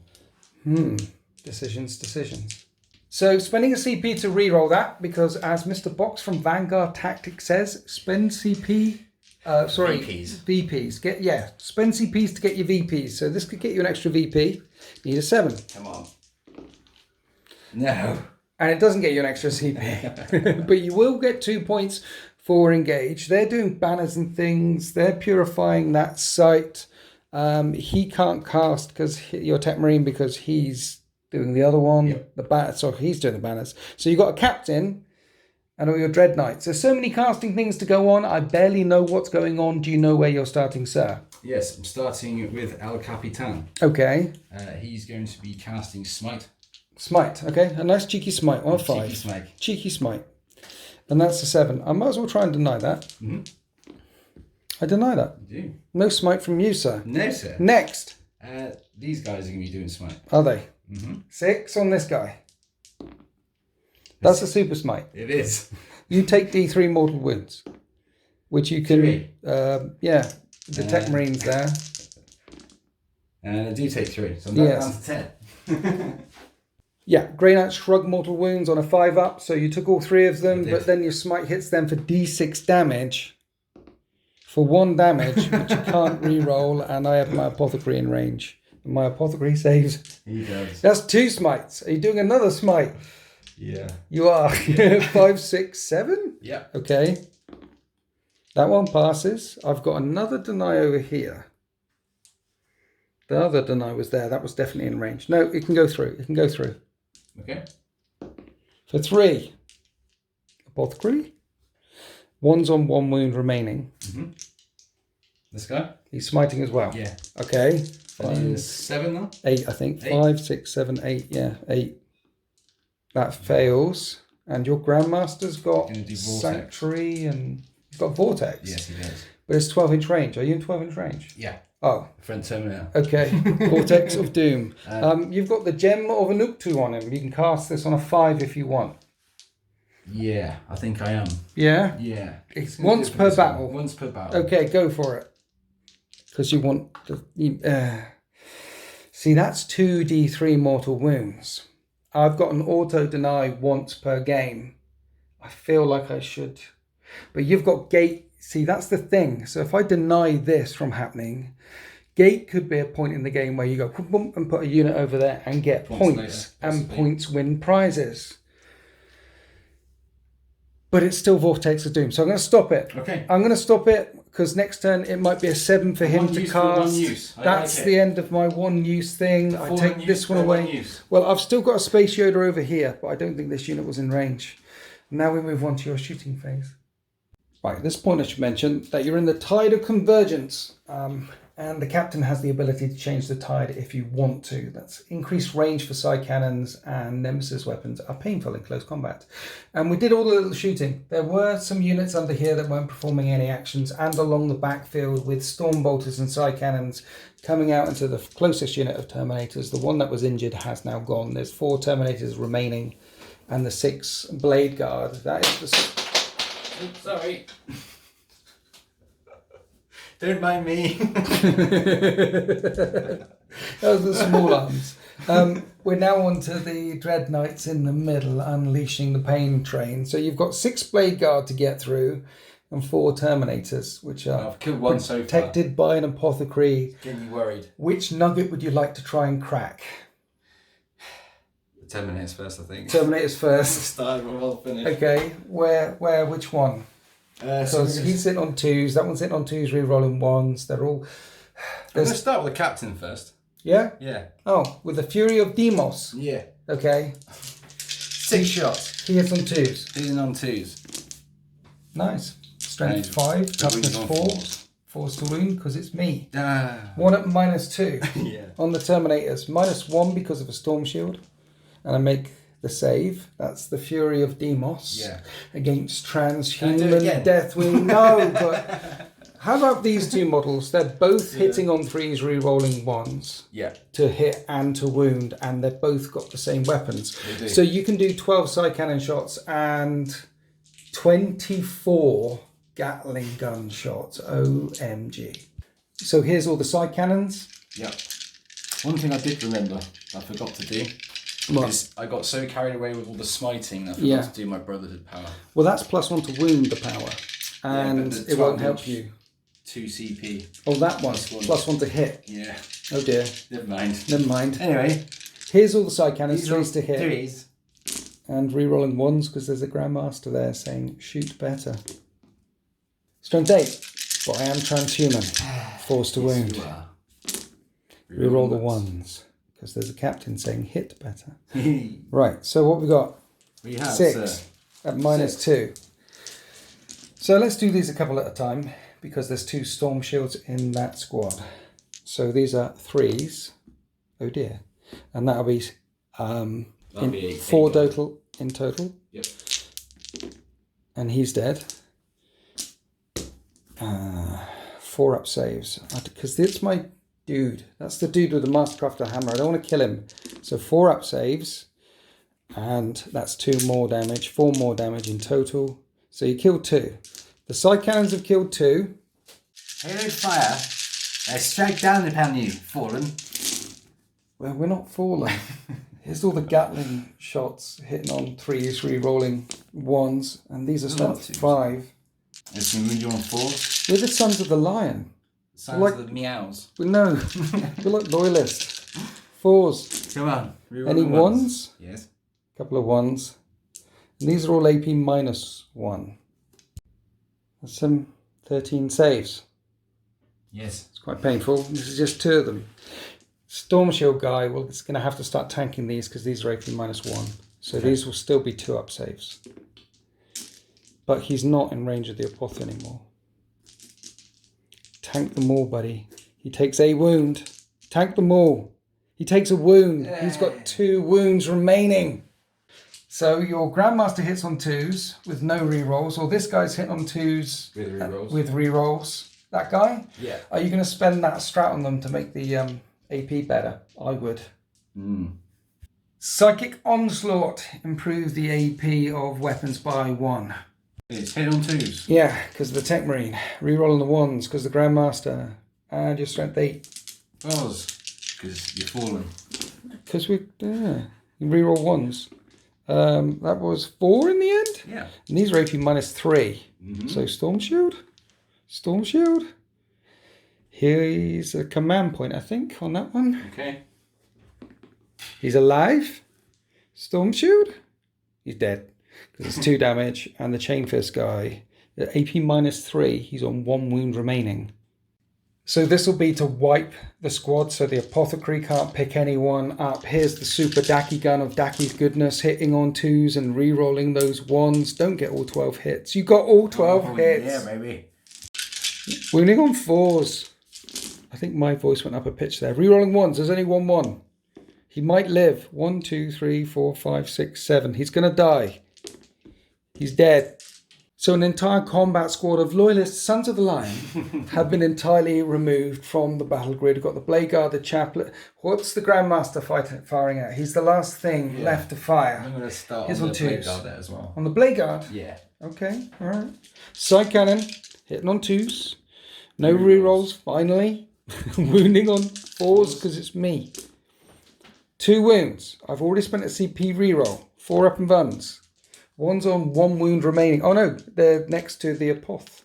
fail. Decisions. So spending a CP to reroll that, because as Mr. Box from Vanguard Tactics says, spend CP... VPs. Spend CPs to get your VPs. So this could get you an extra VP. You need a 7. Come on. No. And it doesn't get you an extra CP. But you will get 2 points for engage. They're doing banners and things. They're purifying that site. He can't cast because your Tech Marine because he's doing the other one. He's doing the banners. So you've got a captain and all your Dread Knights. There's so many casting things to go on. I barely know what's going on. Do you know where you're starting, sir? Yes, I'm starting with El Capitan. Okay. He's going to be casting Smite. Smite, okay. A nice cheeky smite on a 5. Cheeky smite. And that's a 7. I might as well try and deny that. I deny that. You do. No smite from you, sir. No, sir. Next. These guys are going to be doing Smite. Are they? 6 on this guy. That's a super smite. It is. You take D3 mortal wounds, which you can... 3. The Tech Marine's there. And I do take 3, so I'm down to 10. Grey Knight shrug mortal wounds on a 5 up, so you took all 3 of them, but then your smite hits them for D6 damage. For 1 damage, which you can't re-roll, and I have my apothecary in range. And my apothecary saves. He does. That's 2 smites. Are you doing another smite? Yeah. You are. 5, 6, 7? Yeah. Okay. That one passes. I've got another deny over here. The other deny was there. That was definitely in range. No, it can go through. It can go through. Okay. For 3. Apothecary. 1's on 1 wound remaining. Mm-hmm. This guy? He's smiting as well. Yeah. Okay. 7 now? 8, I think. 8. 5, 6, 7, 8. Yeah, 8. That fails. And your Grandmaster's got Sanctuary and he's got Vortex. Yes, he does. But it's 12-inch range. Are you in 12-inch range? Yeah. Oh. Friend Terminator. Okay. Vortex of Doom. You've got the Gem of Anuktu on him. You can cast this on a 5 if you want. Yeah, I think I am. Yeah? Yeah. It's once per battle. Once per battle. Okay, go for it. Because you want the... See, that's 2d3 mortal wounds. I've got an auto deny once per game. I feel like I should. But you've got gate. See, that's the thing. So if I deny this from happening, gate could be a point in the game where you go boom, boom, and put a unit over there and get points. And points win prizes. But it's still Vortex of Doom. So I'm going to stop it. Okay. I'm going to stop it because next turn it might be a 7 for him to cast. That's the end of my 1 use thing. I take this one away. Well, I've still got a Space Yoda over here, but I don't think this unit was in range. Now we move on to your shooting phase. Right, at this point I should mention that you're in the Tide of Convergence. And the captain has the ability to change the tide if you want to. That's increased range for side cannons, and Nemesis weapons are painful in close combat. And we did all the little shooting. There were some units under here that weren't performing any actions, and along the backfield with storm bolters and side cannons coming out into the closest unit of Terminators. The one that was injured has now gone. There's 4 Terminators remaining, and the 6 Blade Guard. That is the... Oops, sorry. Don't mind me. Those are the small arms. We're now on to the Dreadknights in the middle, unleashing the pain train. So you've got 6 Blade Guard to get through and 4 Terminators, which are I've killed 1 so far. Protected by an Apothecary. Getting you worried. Which nugget would you like to try and crack? The Terminators first, I think. Terminators first. Start, we're all finished. Okay, where, which one? Because he's sitting on 2s, that one's sitting on 2s, re-rolling 1s. They're all... I'm going to start with the captain first. Yeah? Yeah. Oh, with the Fury of Demos. Yeah. Okay. 6 shots. He hits on 2s. He's on 2s. Nice. Strength 5, toughness 4. 4's to wound because it's me. 1 at -2 yeah. On the Terminators. -1 because of a Storm Shield. And I make the save. That's the Fury of Demos. Yeah. Against Transhuman Deathwing. No, but how about these 2 models? They're both hitting on 3s, re-rolling 1s. Yeah. To hit and to wound, and they've both got the same weapons. They do. So you can do 12 side cannon shots and 24 Gatling gun shots. OMG. So here's all the side cannons. Yep. One thing I did remember, I forgot to do. Because I got so carried away with all the smiting, I forgot to do my Brotherhood power. Well, that's +1 to wound the power, and it won't help you. 2 CP. Oh, that one. +1 to hit. Yeah. Oh dear. Never mind. Never mind. Anyway. Here's all the side cannons, 3s to hit. 3s. And re-rolling 1s because there's a Grandmaster there saying, shoot better. Strength 8. But I am transhuman. 4's to wound. You are. Re-roll the 1s. Because there's a captain saying hit better. Right, so what we got? We have 6 at -2. So let's do these a couple at a time because there's 2 Storm Shields in that squad. So these are 3s. Oh dear. And that'll be, 4 total in total. Yep. And he's dead. 4 up saves. Because it's my... dude, that's the dude with the Mastercrafter hammer. I don't want to kill him. So 4 up saves. And that's 2 more damage. 4 more damage in total. So you killed 2. The side cannons have killed 2. Halo fire. They strike down upon you, fallen. Well, we're not falling. Here's all the Gatling shots hitting on 3s, re-rolling 1s. And these are strength 5. It's going to wound you on 4s. We're the Sons of the Lion. Sounds like the meows. No, we're like loyalists. 4s. Come on. Any 1s? Yes. Couple of 1s. And these are all AP -1. That's some 13 saves. Yes. It's quite painful. This is just 2 of them. Storm Shield guy, well, it's going to have to start tanking these because these are AP -1. So these will still be 2-up saves. But he's not in range of the Apoth anymore. Tank them all, buddy. He takes a wound. Tank them all. He takes a wound. Yeah. He's got 2 wounds remaining. So your Grandmaster hits on 2s with no rerolls, or this guy's hit on 2s with rerolls. That guy? Yeah. Are you going to spend that strat on them to make the AP better? I would. Psychic Onslaught. Improve the AP of weapons by 1. It's hit on 2s. Yeah, because of the Tech Marine. Reroll on the 1s because the Grandmaster. And your strength 8. Because you're fallen. Because you reroll 1s. That was 4 in the end? Yeah. And these are AP -3. So Storm Shield. Storm Shield. Here's a command point, I think, on that one. Okay. He's alive. Storm Shield. He's dead. Because it's 2 damage. And the Chain Fist guy, AP -3. He's on 1 wound remaining. So this will be to wipe the squad so the Apothecary can't pick anyone up. Here's the Super Daki gun of Daki's goodness, hitting on 2s and re-rolling those 1s. Don't get all 12 hits. You got all 12 hits. Yeah, maybe. Wounding on 4s. I think my voice went up a pitch there. Re-rolling 1s. There's only 1-1. He might live. 1, 2, 3, 4, 5, 6, 7. He's going to die. He's dead. So an entire combat squad of loyalist Sons of the Lion have been entirely removed from the battle grid. We've got the Blade Guard, the Chaplain. What's the Grandmaster firing at? He's the last thing left to fire. I'm going to start on the Blade Guard there as well. On the Blade Guard? Yeah. Okay, all right. Side cannon, hitting on 2s. No rerolls, finally. Wounding on 4s because it's me. 2 wounds. I've already spent a CP reroll. 4 up and guns. 1's on 1 wound remaining. Oh no, they're next to the Apoth.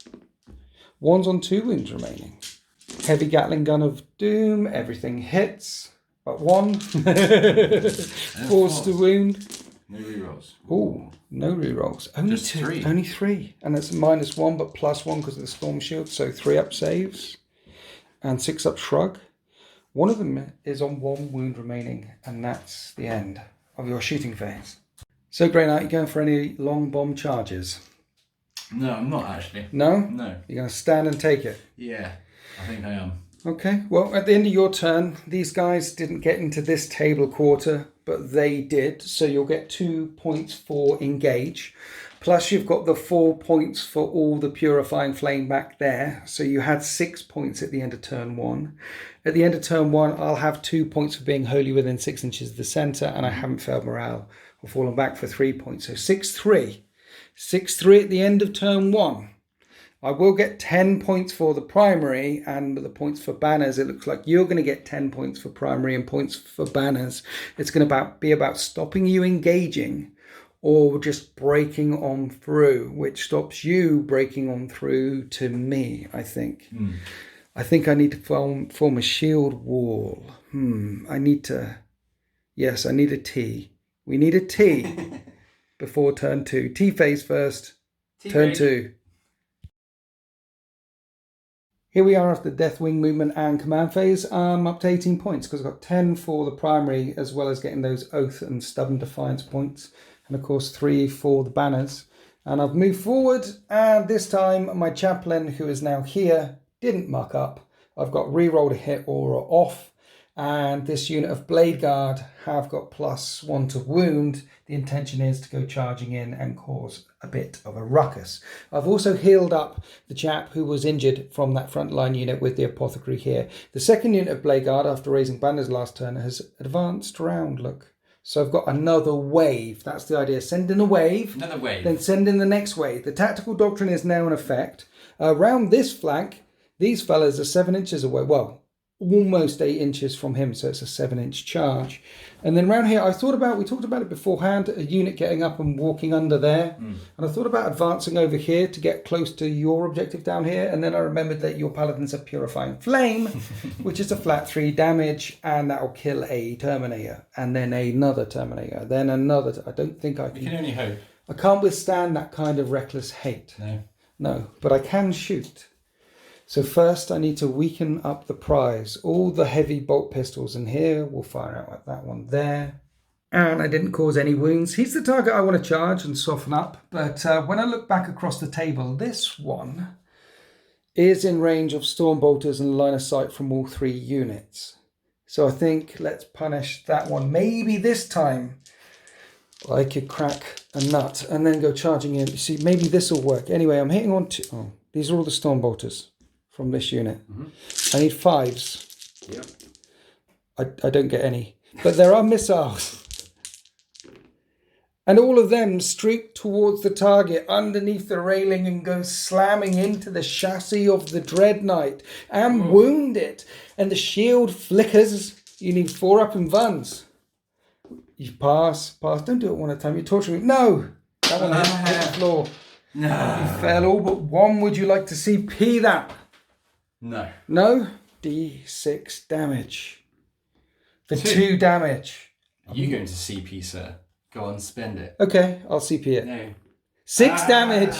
1's on 2 wounds remaining. Heavy Gatling gun of doom. Everything hits. But 1. Forced to wound. No rerolls. Oh, no rerolls. Only Just 2. 3. Only 3. And it's -1 but +1 because of the Storm Shield. So 3-up saves. And 6-up shrug. One of them is on 1 wound remaining. And that's the end of your shooting phase. So, Grey Knight, you going for any long bomb charges? No, I'm not actually. No? No. You're going to stand and take it? Yeah, I think I am. Okay, well, at the end of your turn, these guys didn't get into this table quarter, but they did. So you'll get 2 points for engage. Plus you've got the 4 points for all the Purifying Flame back there. So you had 6 points at the end of turn 1. At the end of turn 1, I'll have 2 points for being wholly within 6 inches of the centre, and I haven't failed morale. Fallen back for 3 points. So 6-3. 6-3 at the end of turn 1. I will get 10 points for the primary and the points for banners. It looks like you're going to get 10 points for primary and points for banners. It's going to be about stopping you engaging or just breaking on through, which stops you breaking on through to me, I think. I think I need to form a shield wall. I need to... Yes, I need a T. We need a T before turn 2. T phase first, turn 2. Here we are after Deathwing movement and command phase. I'm up to 18 points because I've got 10 for the primary as well as getting those Oath and Stubborn Defiance points. And of course 3 for the banners. And I've moved forward, and this time my Chaplain, who is now here, didn't muck up. I've got reroll to hit aura off. And this unit of Blade Guard have got +1 to wound. The intention is to go charging in and cause a bit of a ruckus. I've also healed up the chap who was injured from that frontline unit with the Apothecary here. The second unit of Blade Guard, after raising banners last turn, has advanced round, look. So I've got another wave. That's the idea. Send in a wave. Another wave. Then send in the next wave. The tactical doctrine is now in effect. Around this flank, these fellas are 7 inches away. Well, almost 8 inches from him, so it's a 7-inch charge. And then round here, we talked about it beforehand, a unit getting up and walking under there. And I thought about advancing over here to get close to your objective down here. And then I remembered that your paladins have Purifying Flame, which is a flat 3 damage, and that will kill a Terminator. And then another Terminator. Then another. I don't think I can. You can only hope. I can't withstand that kind of reckless hate. No, but I can shoot. So first I need to weaken up the prize. All the heavy bolt pistols in here will fire out like that one there. And I didn't cause any wounds. He's the target I want to charge and soften up. But when I look back across the table, this one is in range of Stormbolters and line of sight from all 3 units. So I think let's punish that one. Maybe this time I could crack a nut and then go charging in. You see, maybe this will work. Anyway, I'm hitting on 2. Oh, these are all the Stormbolters from this unit. I need 5s. Yep. I don't get any. But there are missiles. And all of them streak towards the target underneath the railing and go slamming into the chassis of the Dreadnought and wound it. And the shield flickers. You need 4 up and vuns. You pass. Don't do it one at a time. You're torturing me. No! That one hit the floor. No. You fell all but 1. Would you like to CP that? No. No? D6 damage. For 2 damage. Are you going to CP, sir? Go on, spend it. Okay, I'll CP it. No. 6 damage.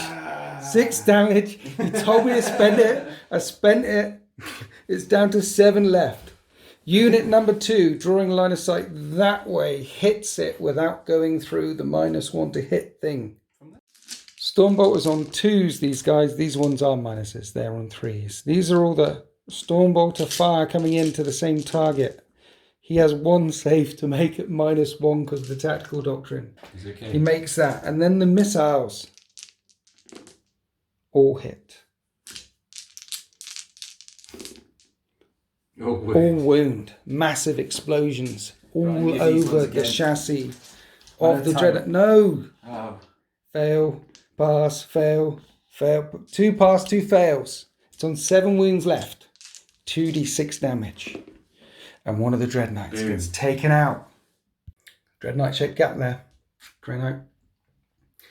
6 damage. You told me to spend it. I spent it. It's down to 7 left. Unit number 2, drawing line of sight that way, hits it without going through the -1 to hit thing. Stormbolters on 2s, these guys. These ones are minuses. They're on 3s. These are all the Stormbolter fire coming into the same target. He has 1 save to make it -1 because of the tactical doctrine. He's okay. He makes that. And then the missiles all hit. All wound. Massive explosions all over the chassis of the Dreadnought. No! Oh. Fail, pass, fail, fail. 2 pass, 2 fails. It's on 7 wounds left. 2d6 damage. And one of the Dreadnoughts gets taken out. Dreadnought shaped gap there. Dreadnought.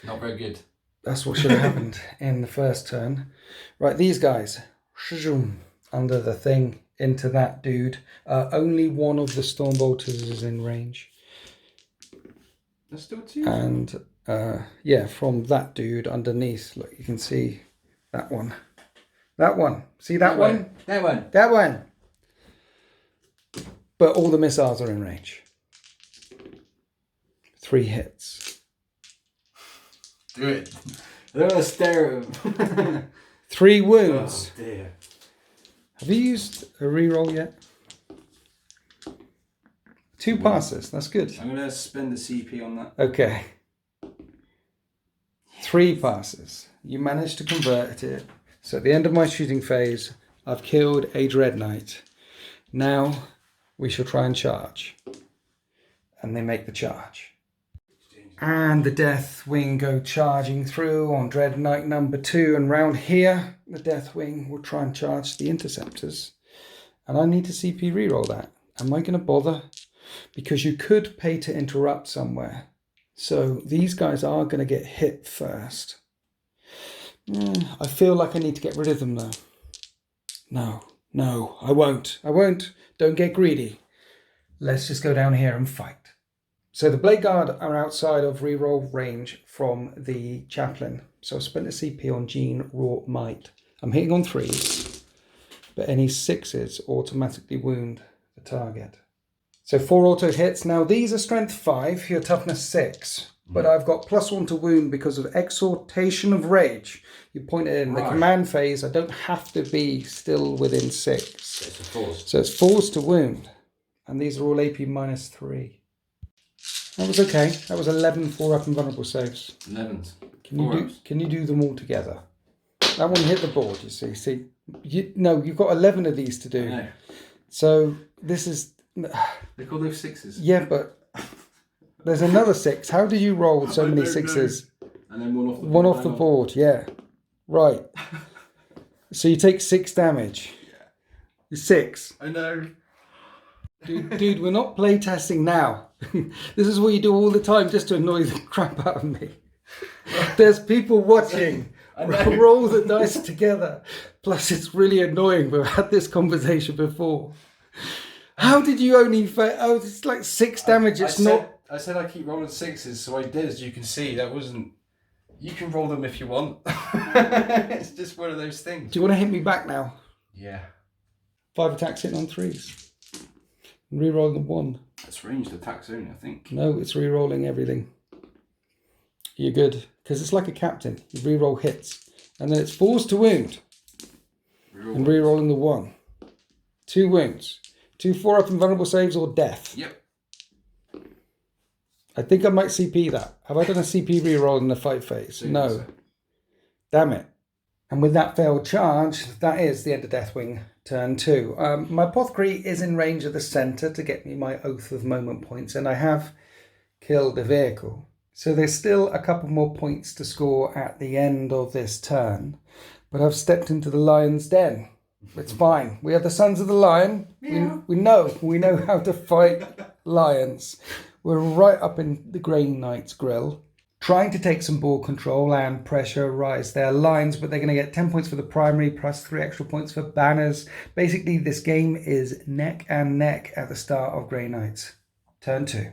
Not very good. That's what should have happened in the first turn. Right, these guys. Under the thing. Into that dude. Only one of the Stormbolters is in range. There's still 2. And yeah, from that dude underneath. Look, you can see that one. That one. See that one? That one. That one. But all the missiles are in range. 3 hits. Do it. I don't want to stare at him. 3 wounds. Oh dear. Have you used a reroll yet? 2 passes. That's good. I'm going to spend the CP on that. Okay. 3 passes. You managed to convert it. So at the end of my shooting phase, I've killed a Dreadnought. Now we shall try and charge. And they make the charge. And the Deathwing go charging through on Dreadnought number 2. And round here, the Deathwing will try and charge the Interceptors. And I need to CP reroll that. Am I going to bother? Because you could pay to interrupt somewhere. So these guys are going to get hit first. I feel like I need to get rid of them though. No, I won't. Don't get greedy. Let's just go down here and fight. So the Blade Guard are outside of reroll range from the Chaplain. So I spent a CP on Gene Wrought Might. I'm hitting on 3s, but any 6s automatically wound the target. So 4 auto hits. Now these are strength 5, your toughness 6. But I've got +1 to wound because of Exhortation of Rage. You pointed in the command phase, I don't have to be still within 6. So it's force to wound. And these are all AP -3. That was okay. That was 11 4-up and vulnerable saves. 11s. Can you do them all together? That one hit the board, you see. You've got 11 of these to do. I know. So this is... They call those 6s. Yeah, but there's another 6. How did you roll so many 6s? And then one off the board. One off the board, yeah. Right. So you take 6 damage. Yeah. 6. I know. Dude, we're not playtesting now. This is what you do all the time just to annoy the crap out of me. There's people watching. Roll the dice together. Plus, it's really annoying. We've had this conversation before. How did you only fail? It's like 6 damage. I said I keep rolling 6s, so I did, as you can see. That wasn't... You can roll them if you want. It's just one of those things. Do you want to hit me back now? Yeah. 5 attacks hitting on 3s. Rerolling the 1. That's ranged attacks only, I think. No, it's rerolling everything. You're good. Because it's like a captain. You reroll hits. And then it's force to wound. And rerolling the 1. 2 wounds. 2 4-up invulnerable saves or death. Yep. I think I might CP that. Have I done a CP reroll in the fight phase? No. Damn it. And with that failed charge, that is the end of Deathwing turn 2. My Apothecary is in range of the centre to get me my Oath of Moment points, and I have killed a vehicle. So there's still a couple more points to score at the end of this turn, but I've stepped into the lion's den. It's fine. We are the sons of the lion. We know how to fight lions. We're right up in the Grey Knight's grill, trying to take some ball control and pressurize their lines, but they're going to get 10 points for the primary plus 3 extra points for banners. Basically, this game is neck and neck at the start of Grey Knight's turn 2.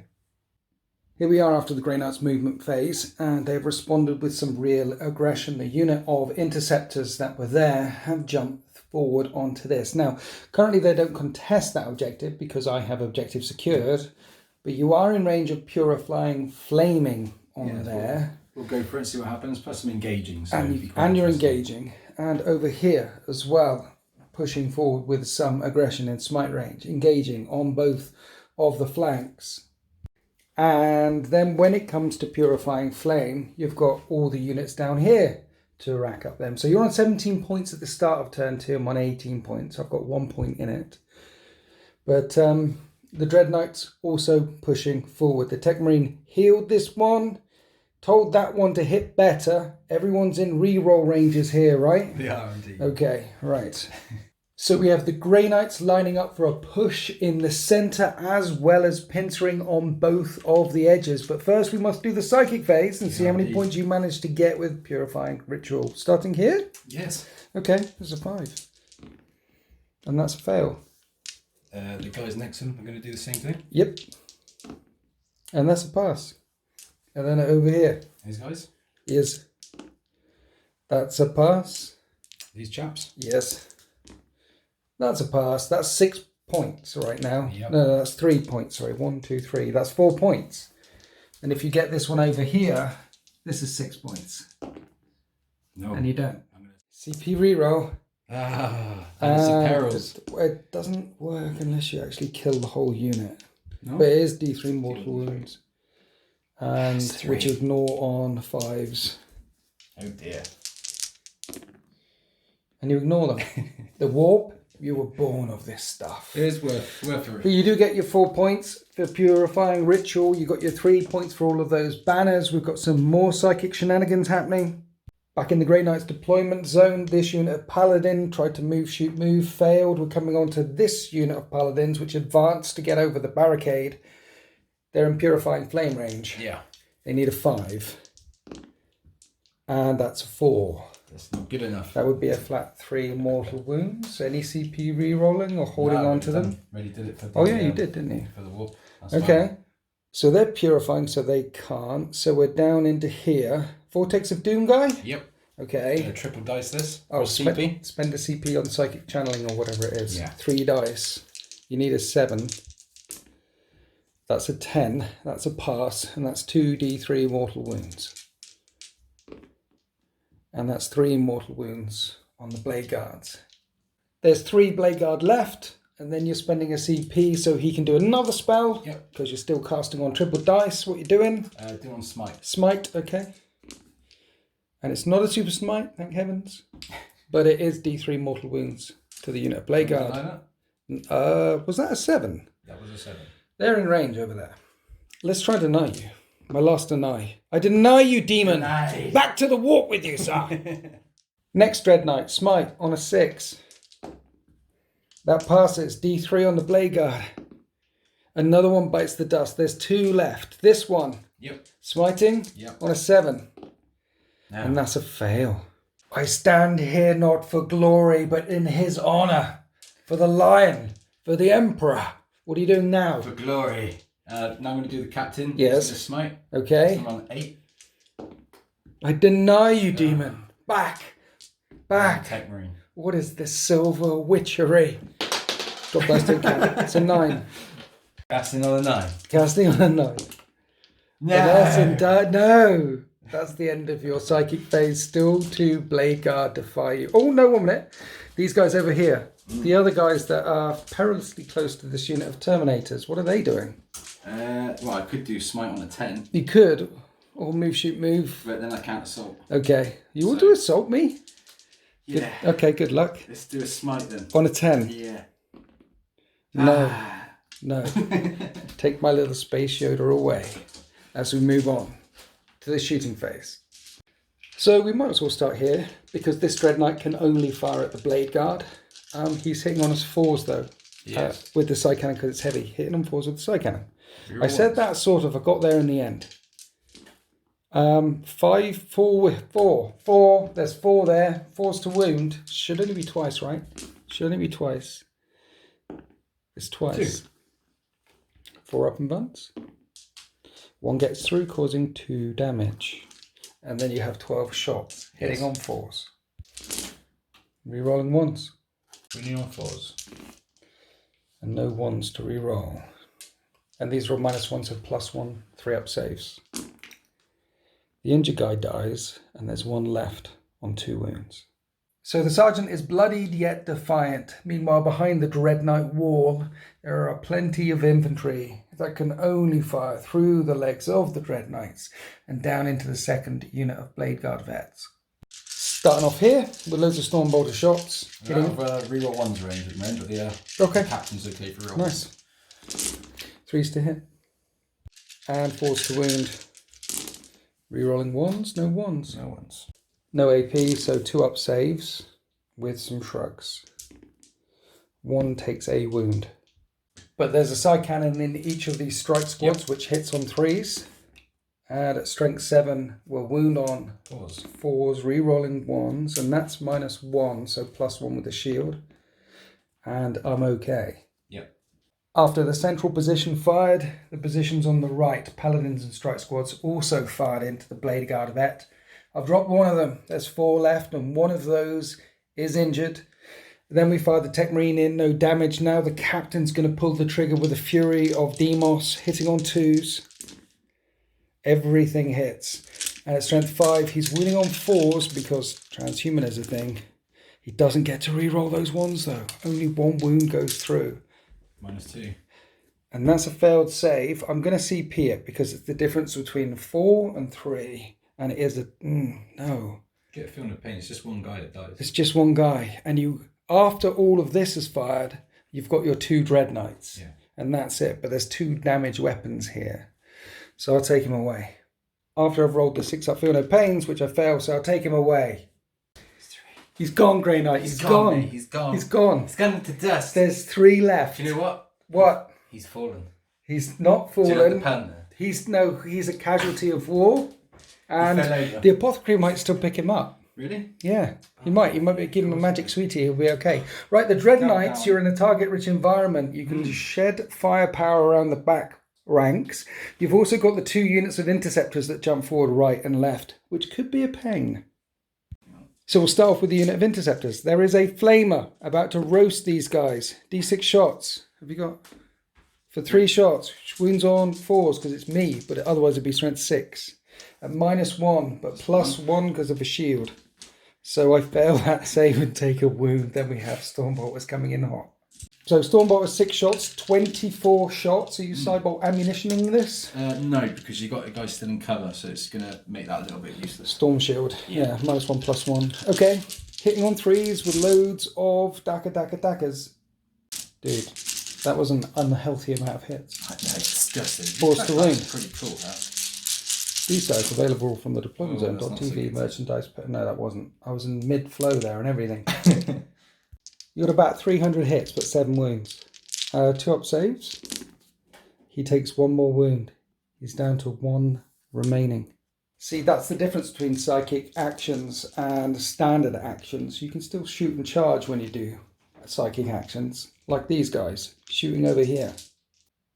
Here we are after the Grey Knight's movement phase, and they've responded with some real aggression. The unit of interceptors that were there have jumped forward onto this. Now, currently they don't contest that objective because I have objective secured, but you are in range of Purifying Flaming on there. We'll go for it and see what happens, plus some engaging. So and you're engaging. And over here as well, pushing forward with some aggression in smite range, engaging on both of the flanks. And then when it comes to Purifying Flame, you've got all the units down here to rack up them. So you're on 17 points at the start of turn 2. I'm on 18 points. I've got 1 point in it. But the Dreadnought's also pushing forward. The Tech Marine healed this one, told that one to hit better. Everyone's in reroll ranges here, right? They are indeed. Okay, right. So we have the Grey Knights lining up for a push in the centre as well as pincering on both of the edges. But first we must do the psychic phase and see how many points you manage to get with Purifying Ritual. Starting here? Yes. Okay, there's a 5. And that's a fail. The guys next to him are going to do the same thing? Yep. And that's a pass. And then over here. These guys? Yes. That's a pass. These chaps? Yes. That's a pass. That's 6 points right now. Yep. No, that's 3 points. Sorry, 1, 2, 3. That's 4 points. And if you get this one over here, this is 6 points. No. And you don't. CP reroll. That's a perils. It doesn't work unless you actually kill the whole unit. No? But it is D3 mortal wounds. And which ignore on 5s. Oh dear. And you ignore them. The warp, you were born of this stuff. It is worth it. But you do get your 4 points for Purifying Ritual. You got your 3 points for all of those banners. We've got some more psychic shenanigans happening. Back in the Grey Knight's deployment zone, this unit of Paladin tried to move, shoot, move, failed. We're coming on to this unit of Paladins, which advanced to get over the barricade. They're in Purifying Flame range. Yeah. They need a 5. And that's a 4. That's not good enough. That would be a flat 3 mortal wounds. Any CP re-rolling or holding on to them? Already did it for the, oh yeah, you did, didn't you? For the warp. That's okay. Fine. So they're purifying, so they can't. So we're down into here. Vortex of Doom guy? Yep. Okay. Triple dice this. Oh, CP. Spend a CP on psychic channeling or whatever it is. Yeah. 3 dice. You need a 7. That's a 10. That's a pass. And that's 2d3 mortal wounds. And that's 3 mortal wounds on the Blade Guards. There's 3 Blade Guard left. And then you're spending a CP so he can do another spell. Yep. Because you're still casting on triple dice. What you doing? Doing Smite. Smite, okay. And it's not a super smite, thank heavens. But it is D3 mortal wounds to the unit of Blade Guard. Was that a 7? That was a 7. They're in range over there. Let's try to deny you. My last deny. I deny you, demon. Denied. Back to the warp with you, sir. Next Dreadnought, smite on a 6. That passes. D3 on the Blade Guard. Another one bites the dust. There's 2 left. This one. Yep. Smiting. Yep. On a 7. No. And that's a fail. I stand here not for glory, but in his honour. For the lion. For the emperor. What are you doing now? For glory. Now I'm going to do the captain. Yes. The smite. Okay. I'm on 8. I deny you, demon. Back. Tech Marine. What is this silver witchery? Drop dice don't count. It's a 9. Casting on a 9. Casting on a 9. No. No. That's the end of your psychic phase. Still 2 Blade Guard defy you. Oh, no, 1 minute. These guys over here. The other guys that are perilously close to this unit of Terminators. What are they doing? Well, I could do Smite on a 10. You could. Or move, shoot, move. But then I can't assault. Okay. You want to assault me? Yeah. Good. Okay, good luck. Let's do a Smite then. On a 10? Yeah. No. No. Take my little space Yoda away as we move on to the shooting phase. So we might as well start here because this Dreadnought can only fire at the Blade Guard. He's hitting on us 4s though. Yes. With the side cannon because it's heavy. Hitting on 4s with the side cannon. I said that sort of. I got there in the end. 5, 4, 4. 4. There's 4 there. 4's to wound. Should only be twice, right? Should only be twice. It's twice. 2. 4 up and bunts. 1 gets through, causing 2 damage. And then you have 12 shots, hitting on 4s. Rerolling 1s. Winning on 4s. And no 1s to reroll. And these roll -1s have +1, 3 up saves. The injured guy dies, and there's 1 left on 2 wounds. So the sergeant is bloodied yet defiant. Meanwhile, behind the Dreadnought wall, there are plenty of infantry that can only fire through the legs of the Dreadnoughts and down into the second unit of Blade Guard vets. Starting off here with loads of Stormbolter shots. I have reroll 1s range at the moment, but the captain's okay for reroll. Nice. 3s to hit. And 4s to wound. Rerolling 1s, no 1s. No 1s. No AP, so 2 up saves with some shrugs. 1 takes a wound. But there's a side cannon in each of these strike squads, which hits on 3s. And at strength 7 will wound on 4s, rerolling 1s, and that's -1, so +1 with the shield. And I'm okay. Yep. After the central position fired, the positions on the right, paladins and strike squads, also fired into the Blade Guard vet. I've dropped 1 of them. There's 4 left, and 1 of those is injured. Then we fired the Tech Marine in, no damage. Now the captain's going to pull the trigger with a Fury of Demos, hitting on 2s. Everything hits. And at strength 5, he's winning on 4s because transhuman is a thing. He doesn't get to reroll those 1s though. Only 1 wound goes through. -2. And that's a failed save. I'm going to CP it because it's the difference between 4 and 3. And it is a... no. Get a feeling of pain. It's just 1 guy that dies. It's just 1 guy. And you, after all of this is fired, you've got your 2 Dreadnoughts. Yeah. And that's it. But there's 2 damaged weapons here. So I'll take him away. After I've rolled the 6 up, feel no pains, which I failed, so I'll take him away. He's gone, Grey Knight. He's gone. Mate. He's gone. He's gone. He's gone into dust. There's 3 left. Do you know what? What? He's fallen. He's not fallen. Do you like the pun there? He's a casualty of war. And the apothecary might still pick him up. Really? Yeah, he might. You might give him a magic sweetie. He'll be okay. Right, the Dreadnoughts. You're in a target-rich environment. You can shed firepower around the back ranks. You've also got the 2 units of interceptors that jump forward, right, and left, which could be a pain. So we'll start off with the unit of interceptors. There is a flamer about to roast these guys. D6 shots. Have you got? For 3 shots, wounds on 4s because it's me, but otherwise it'd be strength 6. At -1, but +1 because of a shield. So I fail that save and take a wound. Then we have Stormbolters coming in hot. So Stormbolter 6 shots, 24 shots. Are you sidebolt ammunitioning this? No, because you got a guy still in cover, so it's going to make that a little bit useless. Storm shield. Yeah, -1, +1. Okay, hitting on 3s with loads of daggers. Dude, that was an unhealthy amount of hits. I know, it's disgusting. 4s to wound. Pretty cool, that. These guys available from the deployment Oh, zone.tv merchandise. No, that wasn't. I was in mid-flow there and everything. You got about 300 hits, but 7 wounds. 2 up saves. He takes 1 more wound. He's down to 1 remaining. See, that's the difference between psychic actions and standard actions. You can still shoot and charge when you do psychic actions, like these guys, shooting over here.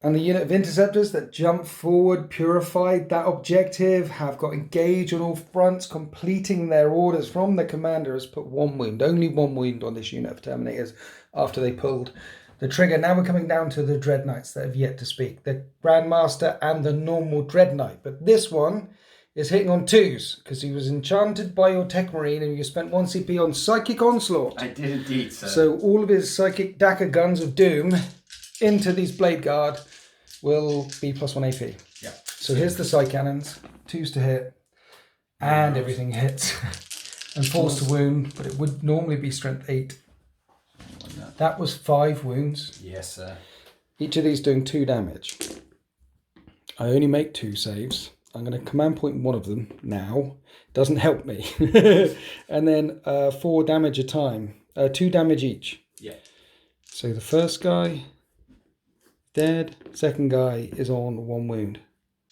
And the unit of interceptors that jump forward, purified that objective, have got engaged on all fronts, completing their orders from the commander, has put 1 wound, only 1 wound on this unit of Terminators after they pulled the trigger. Now we're coming down to the Dreadknights that have yet to speak. The Grandmaster and the normal Dreadknight. But this one is hitting on 2s because he was enchanted by your Tech Marine and you spent 1 CP on Psychic Onslaught. I did indeed, sir. So all of his Psychic Dagger Guns of Doom into these Blade Guard will be +1 AP. Yeah. So here's the Psy Cannons, 2s to hit, and everything hits. And 4s to wound, but it would normally be strength 8. That was 5 wounds. Yes, sir. Each of these doing 2 damage. I only make 2 saves. I'm going to command point 1 of them now. Doesn't help me. And then 4 damage a time. 2 damage each. Yeah. So the first guy, dead. Second guy is on 1 wound.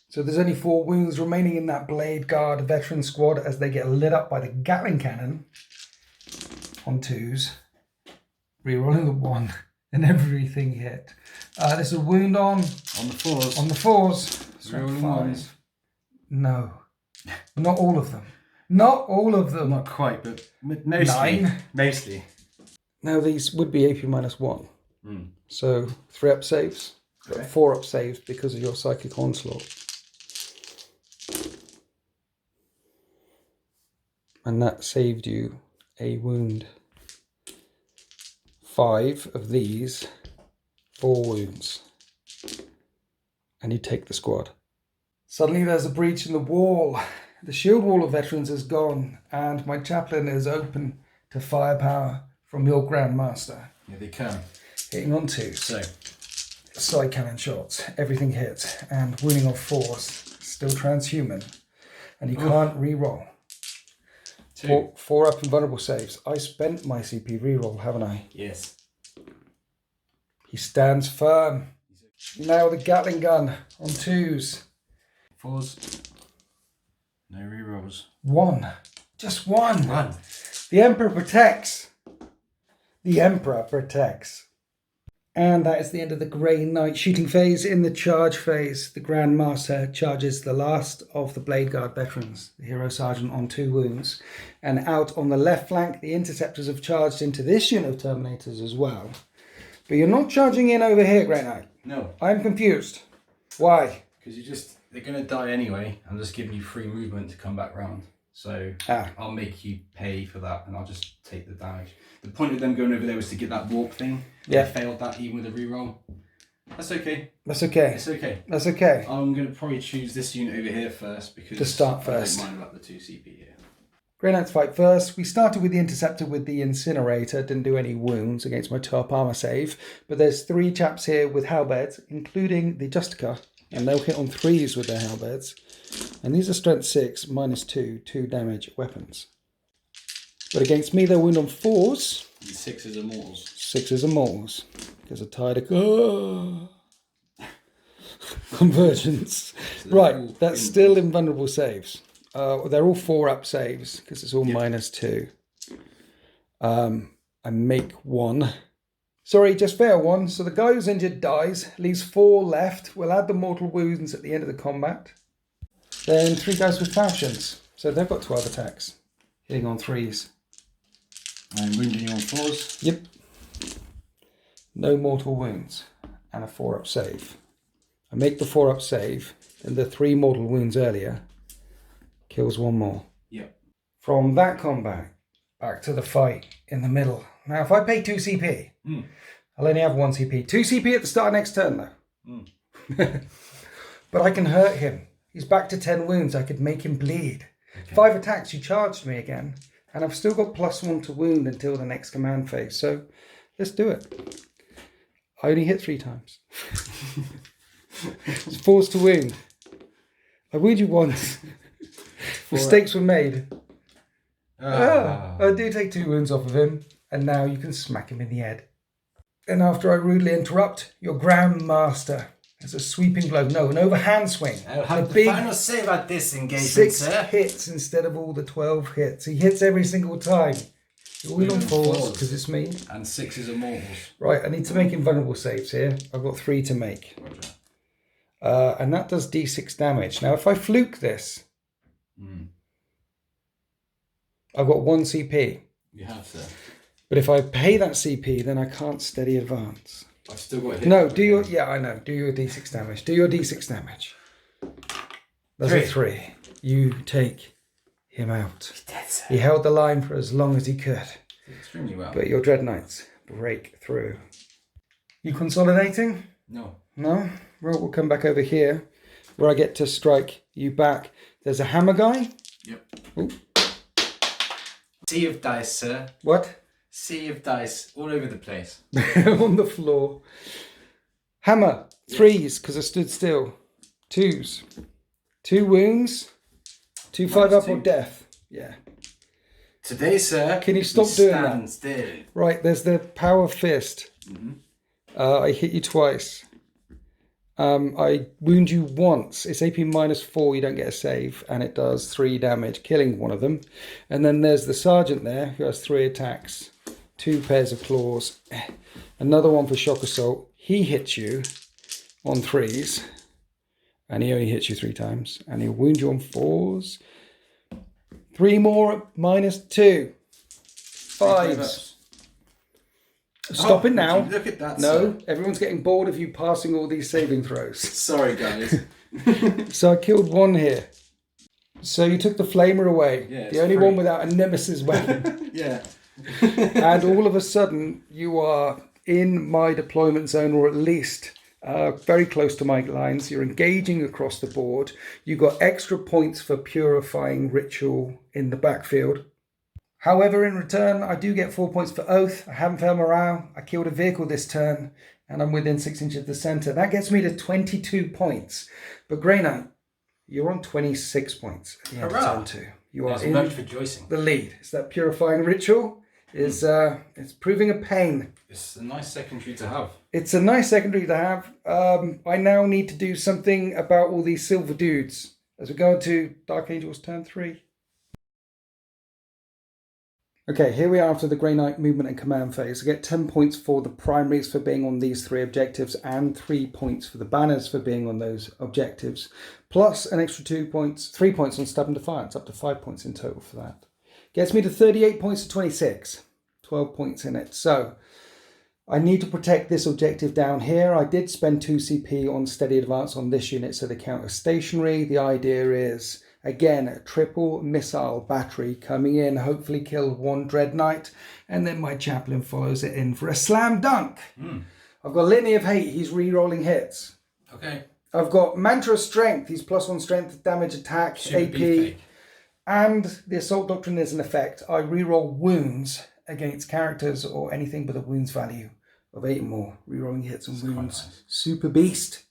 So there's only 4 wounds remaining in that Blade Guard veteran squad as they get lit up by the Gatling Cannon on 2s. Rerolling the 1 and everything hit. There's a wound on the 4s. On the 4s. Rerolling 1s. No. Not all of them. Not all of them. Not quite, but mostly. 9. Mostly. Now these would be AP -1. So 3 up saves. Okay. 4 up saves because of your Psychic Onslaught. And that saved you a wound. 5 of these, 4 wounds. And you take the squad. Suddenly there's a breach in the wall. The shield wall of veterans is gone, and my chaplain is open to firepower from your Grandmaster. Here they come. Hitting on 2. So, Side cannon shots, everything hits, and wounding of 4s, still transhuman. And you can't re-roll. 4 up invulnerable saves. I spent my CP reroll, haven't I? Yes. He stands firm. Now the Gatling gun on 2s. 4s. No rerolls. 1. Just 1. 1. The Emperor protects. The Emperor protects. And that is the end of the Grey Knight shooting phase. In the charge phase, the Grandmaster charges the last of the Blade Guard veterans, the Hero Sergeant on 2 wounds. And out on the left flank, the Interceptors have charged into this unit of Terminators as well. But you're not charging in over here, Grey Knight. No. I'm confused. Why? Because they're going to die anyway. I'm just giving you free movement to come back round. So I'll make you pay for that and I'll just take the damage. The point of them going over there was to get that warp thing. Yeah. They failed that even with a reroll. That's okay. That's okay. It's okay. That's okay. I'm going to probably choose this unit over here first because to start first. I don't mind about the 2 CP here. Grey Knights fight first. We started with the Interceptor with the Incinerator. Didn't do any wounds against my 2-up armor save. But there's 3 chaps here with halberds, including the Justica. And they'll hit on 3s with their halberds. And these are strength 6, -2, 2 damage weapons. But against me, they'll wound on 4s. 6s are mortals. 6s are mortals. Because I'm tired of convergence. So right, that's still invulnerable saves. They're all 4-up saves because it's all -2. I make 1. Sorry, just fail 1. So the guy who's injured dies, leaves 4 left. We'll add the mortal wounds at the end of the combat. Then 3 guys with falchions. So they've got 12 attacks, hitting on 3s. And wounding on 4s. Yep. No mortal wounds and a 4-up save. I make the 4-up save, and the 3 mortal wounds earlier kills 1 more. Yep. From that combat, back to the fight in the middle. Now, if I pay 2 CP, I'll only have 1 CP. 2 CP at the start of next turn, though. But I can hurt him. He's back to 10 wounds. I could make him bleed. Okay. 5 attacks, he charged me again. And I've still got +1 to wound until the next command phase. So, let's do it. I only hit 3 times. It's 4s to wound. I wound you once. Mistakes were made. I do take 2 wounds off of him. And now you can smack him in the head. And after I rudely interrupt, your Grandmaster has a sweeping blow. No, an overhand swing. I'll have the final save at this engagement, 6 hits instead of all the 12 hits. He hits every single time. You're all on 4s because it's me. And 6s are mortals. Right, I need to make invulnerable saves here. I've got 3 to make. Roger. And that does D6 damage. Now, if I fluke this, I've got 1 CP. You have, sir. But if I pay that CP, then I can't steady advance. I've still got hit. No, do your... Yeah, I know. Do your D6 damage. Do your D6 damage. That's a 3. You take him out. He's dead, sir. He held the line for as long as he could. Extremely well. But your Dreadknights break through. You consolidating? No. No? Well, we'll come back over here where I get to strike you back. There's a hammer guy. Yep. Ooh. Sea of dice, sir. What? Sea of dice all over the place. On the floor. Hammer. 3s because I stood still. 2s. 2 wounds. 2 5-up or death. Yeah. Today, sir. Can you stop doing that? Stand still. Right, there's the power fist. I hit you twice. I wound you once. It's AP -4, you don't get a save, and it does 3 damage, killing one of them. And then there's the sergeant there, who has 3 attacks, 2 pairs of claws, another one for shock assault. He hits you on 3s, and he only hits you 3 times, and he'll wound you on 4s. 3 more at -2. 5s. Stop it now. Look at that. No, sir. everyone's getting bored of you passing all these saving throws. Sorry, guys. So I killed 1 here. So you took the flamer away. Yeah, the only one without a nemesis weapon. Yeah. And all of a sudden, you are in my deployment zone, or at least very close to my lines. You're engaging across the board. You got extra points for Purifying Ritual in the backfield. However, in return, I do get 4 points for Oath. I haven't failed morale. I killed a vehicle this turn, and I'm within 6 inches of the centre. That gets me to 22 points. But Grey Knight, you're on 26 points at the end of turn 2. You are in rejoicing. the lead. It's that Purifying Ritual. It's proving a pain. It's a nice secondary to have. It's a nice secondary to have. I now need to do something about all these silver dudes as we go into Dark Angels turn 3. Okay, here we are after the Grey Knight movement and command phase. I get 10 points for the primaries for being on these 3 objectives, and 3 points for the banners for being on those objectives, plus an extra 3 points on Stab and Defiance, up to 5 points in total for that. Gets me to 38 points to 26, 12 points in it. So I need to protect this objective down here. I did spend 2 CP on steady advance on this unit, so they count as stationary. The idea is, again, a triple missile battery coming in, hopefully kill 1 Dreadknight, and then my chaplain follows it in for a slam dunk. I've got Litany of Hate, he's re-rolling hits. Okay. I've got Mantra of Strength, he's +1 strength, damage, attack, AP. And the Assault Doctrine is an effect. I re-roll wounds against characters or anything with a wounds value of 8 or more. Re-rolling hits and wounds. Nice. Super Beast.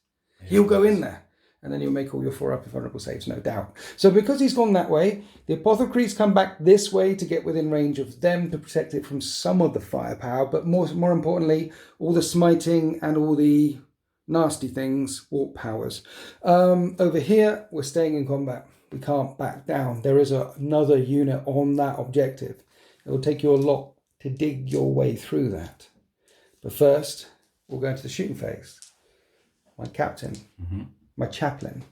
He'll go in there. And then you'll make all your 4-up vulnerable saves, no doubt. So because he's gone that way, the Apothecaries come back this way to get within range of them to protect it from some of the firepower, but more importantly, all the smiting and all the nasty things, warp powers. Over here, we're staying in combat. We can't back down. There is another unit on that objective. It will take you a lot to dig your way through that. But first, we'll go into the shooting phase. My captain. My chaplain,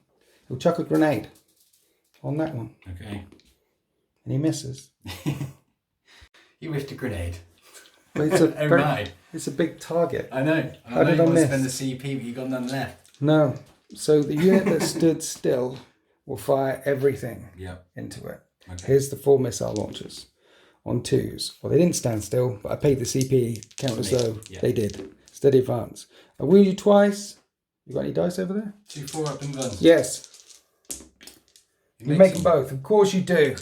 he'll chuck a grenade on that one. Okay. And he misses. He whiffed a grenade. But it's it's a big target. I know. How did I miss? Spend the CP, but you got none left. No. So the unit that stood still will fire everything into it. Okay. Here's the 4 missile launchers on 2s. Well, they didn't stand still, but I paid the CP count as though they did. Steady advance. I wound you twice. You got any dice over there? 2 4-up and guns. Yes. You make them both. Of course you do.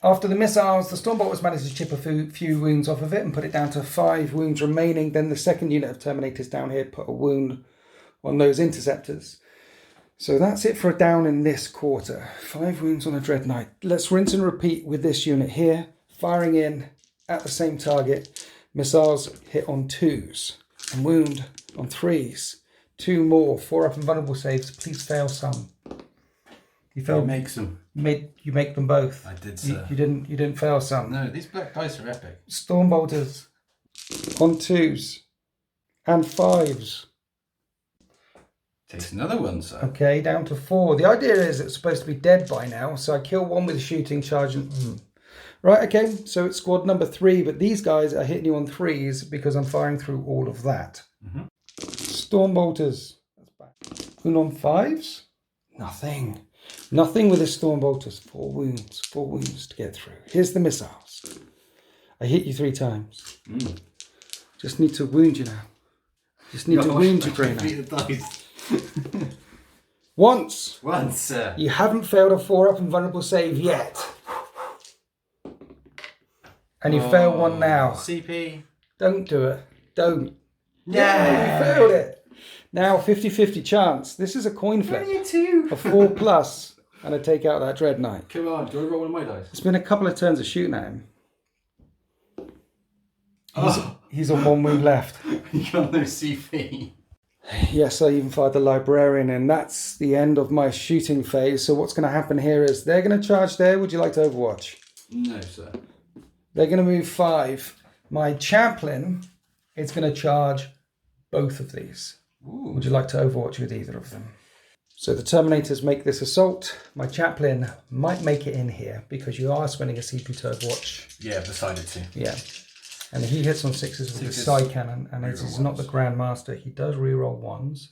After the missiles, the Stormbolters managed to chip a few wounds off of it and put it down to 5 wounds remaining. Then the second unit of Terminators down here put a wound on those interceptors. So that's it for a down in this quarter. 5 wounds on a Dreadknight. Let's rinse and repeat with this unit here. Firing in at the same target. Missiles hit on 2s. And wound on 3s. 2 more 4-up and vulnerable saves. Please fail some. You failed. He makes them. You make them both. I did, sir. You didn't fail some. No, these black dice are epic. Stormbolters on 2s and 5s. Takes another one, sir. Okay, down to 4. The idea is it's supposed to be dead by now, so I kill one with shooting, charge, and... Right, okay, so it's squad number 3, but these guys are hitting you on 3s because I'm firing through all of that. Stormbolters. That's back. Wound on 5s? Nothing. Nothing with the Stormbolters. 4 wounds. 4 wounds to get through. Here's the missiles. I hit you 3 times. Just need to wound you now. Just need to wound you, Draenei. Once. Once, sir. You haven't failed a 4-up invulnerable save yet. And you failed one now. CP. Don't do it. Don't. Yeah. You failed it. Now 50-50 chance. This is a coin flip. Only 2. A 4+. And I take out that Dread Knight. Come on, do I roll one of my dice? It's been a couple of turns of shooting at him. He's on 1 wound left. You got no CP. Yes, I even fired the Librarian, and that's the end of my shooting phase. So what's going to happen here is they're going to charge there. Would you like to overwatch? No, sir. They're going to move 5. My Chaplain is going to charge both of these. Ooh. Would you like to overwatch with either of them? So the Terminators make this assault. My Chaplain might make it in here because you are spending a CP to overwatch. Yeah, I've decided to. Yeah. And he hits on 6s with his side cannon, and as he's not the Grandmaster, he does reroll 1s.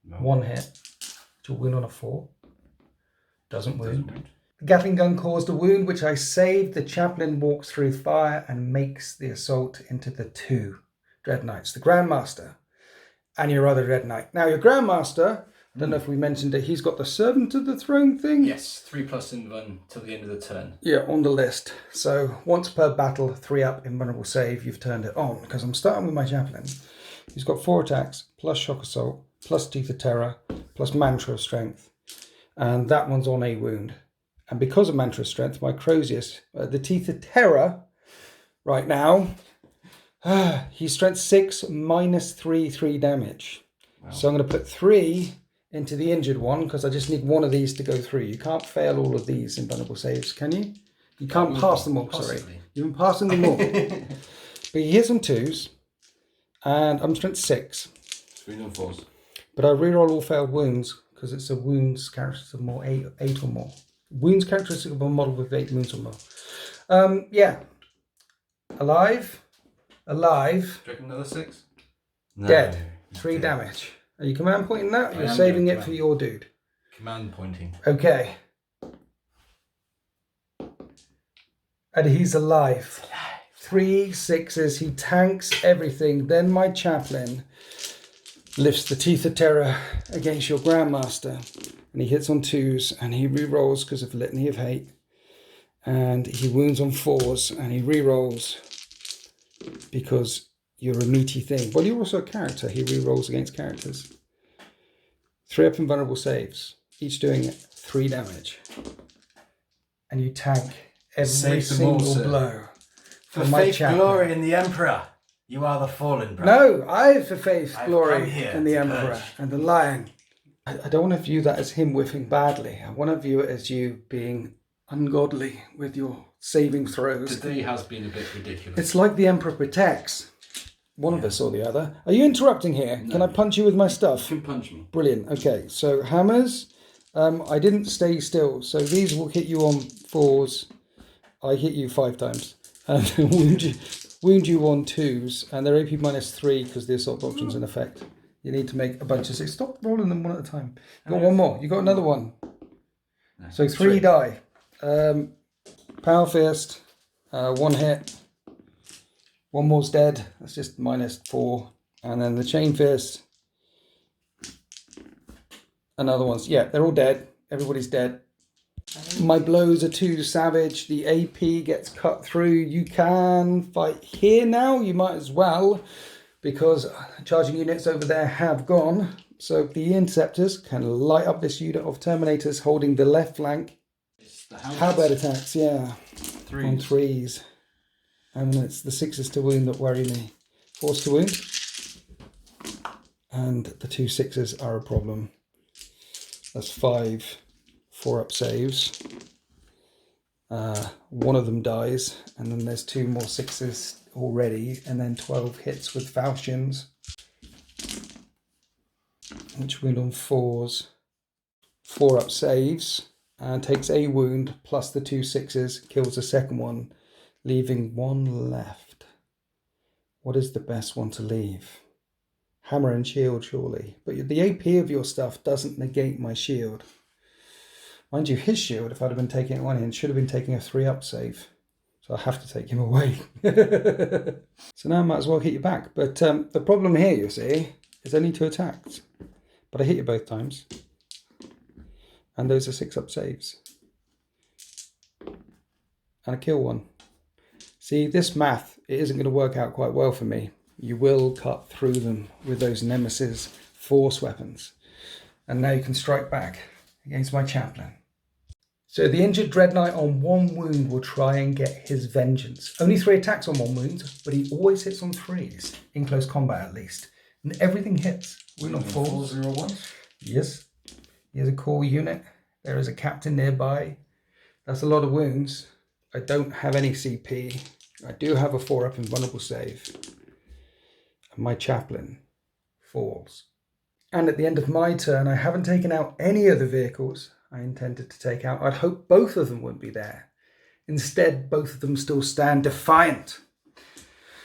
No. 1 hit to wound on a 4. Doesn't wound. The Gatling gun caused a wound, which I saved. The Chaplain walks through fire and makes the assault into the 2 Dread Knights. The Grandmaster and your other Dread Knight. Now your Grandmaster, I don't know if we mentioned it, he's got the Servant of the Throne thing. Yes, 3+ invuln till the end of the turn. Yeah, on the list. So once per battle, 3-up invulnerable save, you've turned it on. Because I'm starting with my Chaplain. He's got 4 attacks, plus Shock Assault, plus Teeth of Terror, plus Mantra of Strength. And that one's on a wound. And because of Mantra of Strength, my Crozius, the Teeth of Terror, right now, he's Strength 6, -3, 3 damage. Wow. So I'm going to put 3... into the injured one, because I just need one of these to go through. You can't fail all of these invulnerable saves, can you? You can't pass them all, possibly. Sorry. You've been passing them all. But he hits on 2s, and I'm strength 6. 3 and 4s. But I reroll all failed wounds, because it's a wounds characteristic of more 8 or more. Wounds characteristic of a model with 8 wounds or more. Yeah. Alive. Do you reckon another 6? No. Dead. 3 damage. Are you command pointing that? You're saving it for your dude. Command pointing. Okay. And he's alive. 3 6s. He tanks everything. Then my Chaplain lifts the Teeth of Terror against your Grandmaster. And he hits on 2s. And he re-rolls because of Litany of Hate. And he wounds on 4s. And he re-rolls because... you're a meaty thing. Well, you're also a character. He re-rolls against characters. 3-up invulnerable saves. Each doing 3 damage. And you tank every single blow. For faith, glory in the Emperor. You are the fallen, brother. No, I have for faith, glory in the Emperor and the Lion. I don't want to view that as him whiffing badly. I want to view it as you being ungodly with your saving throws. Today has been a bit ridiculous. It's like the Emperor protects. One of us or the other. Are you interrupting here? No. Can I punch you with my stuff? You can punch me. Brilliant. Okay, so hammers. I didn't stay still. So these will hit you on 4s. I hit you 5 times. And wound you on 2s. And they're AP -3 because the assault doctrine's in effect. You need to make a bunch of 6. Stop rolling them one at a time. You got one more. You got another one. No, so 3 die. Power Fist. 1 hit. 1 more's dead. That's just -4. And then the Chain Fist. Another one's... yeah, they're all dead. Everybody's dead. My blows are too savage. The AP gets cut through. You can fight here now. You might as well. Because charging units over there have gone. So the Interceptors can light up this unit of Terminators holding the left flank. Halberd attacks, yeah. 3s. On 3s. And it's the 6s to wound that worry me. 4s to wound. And the 2 6s are a problem. That's 5 4-up saves. 1 of them dies. And then there's 2 more 6s already. And then 12 hits with falchions. Each wound on 4s. 4 up saves. And takes a wound plus the 2 6s. Kills the second one. Leaving 1 left. What is the best one to leave? Hammer and shield, surely. But the AP of your stuff doesn't negate my shield. Mind you, his shield, if I'd have been taking it one in, should have been taking a 3 up save. So I have to take him away. So now I might as well hit you back. But the problem here, you see, is only 2 attacks. But I hit you both times. And those are 6 up saves. And I kill one. See, this math, it isn't going to work out quite well for me. You will cut through them with those Nemesis force weapons. And now you can strike back against my chaplain. So the injured Dreadnought on 1 wound will try and get his vengeance. Only 3 attacks on 1 wound, but he always hits on 3s, in close combat at least. And everything hits. Wound on 4s. 401? Yes. He has a core unit. There is a captain nearby. That's a lot of wounds. I don't have any CP. I do have a 4-up invulnerable save. And my chaplain falls. And at the end of my turn, I haven't taken out any of the vehicles I intended to take out. I'd hoped both of them wouldn't be there. Instead, both of them still stand defiant.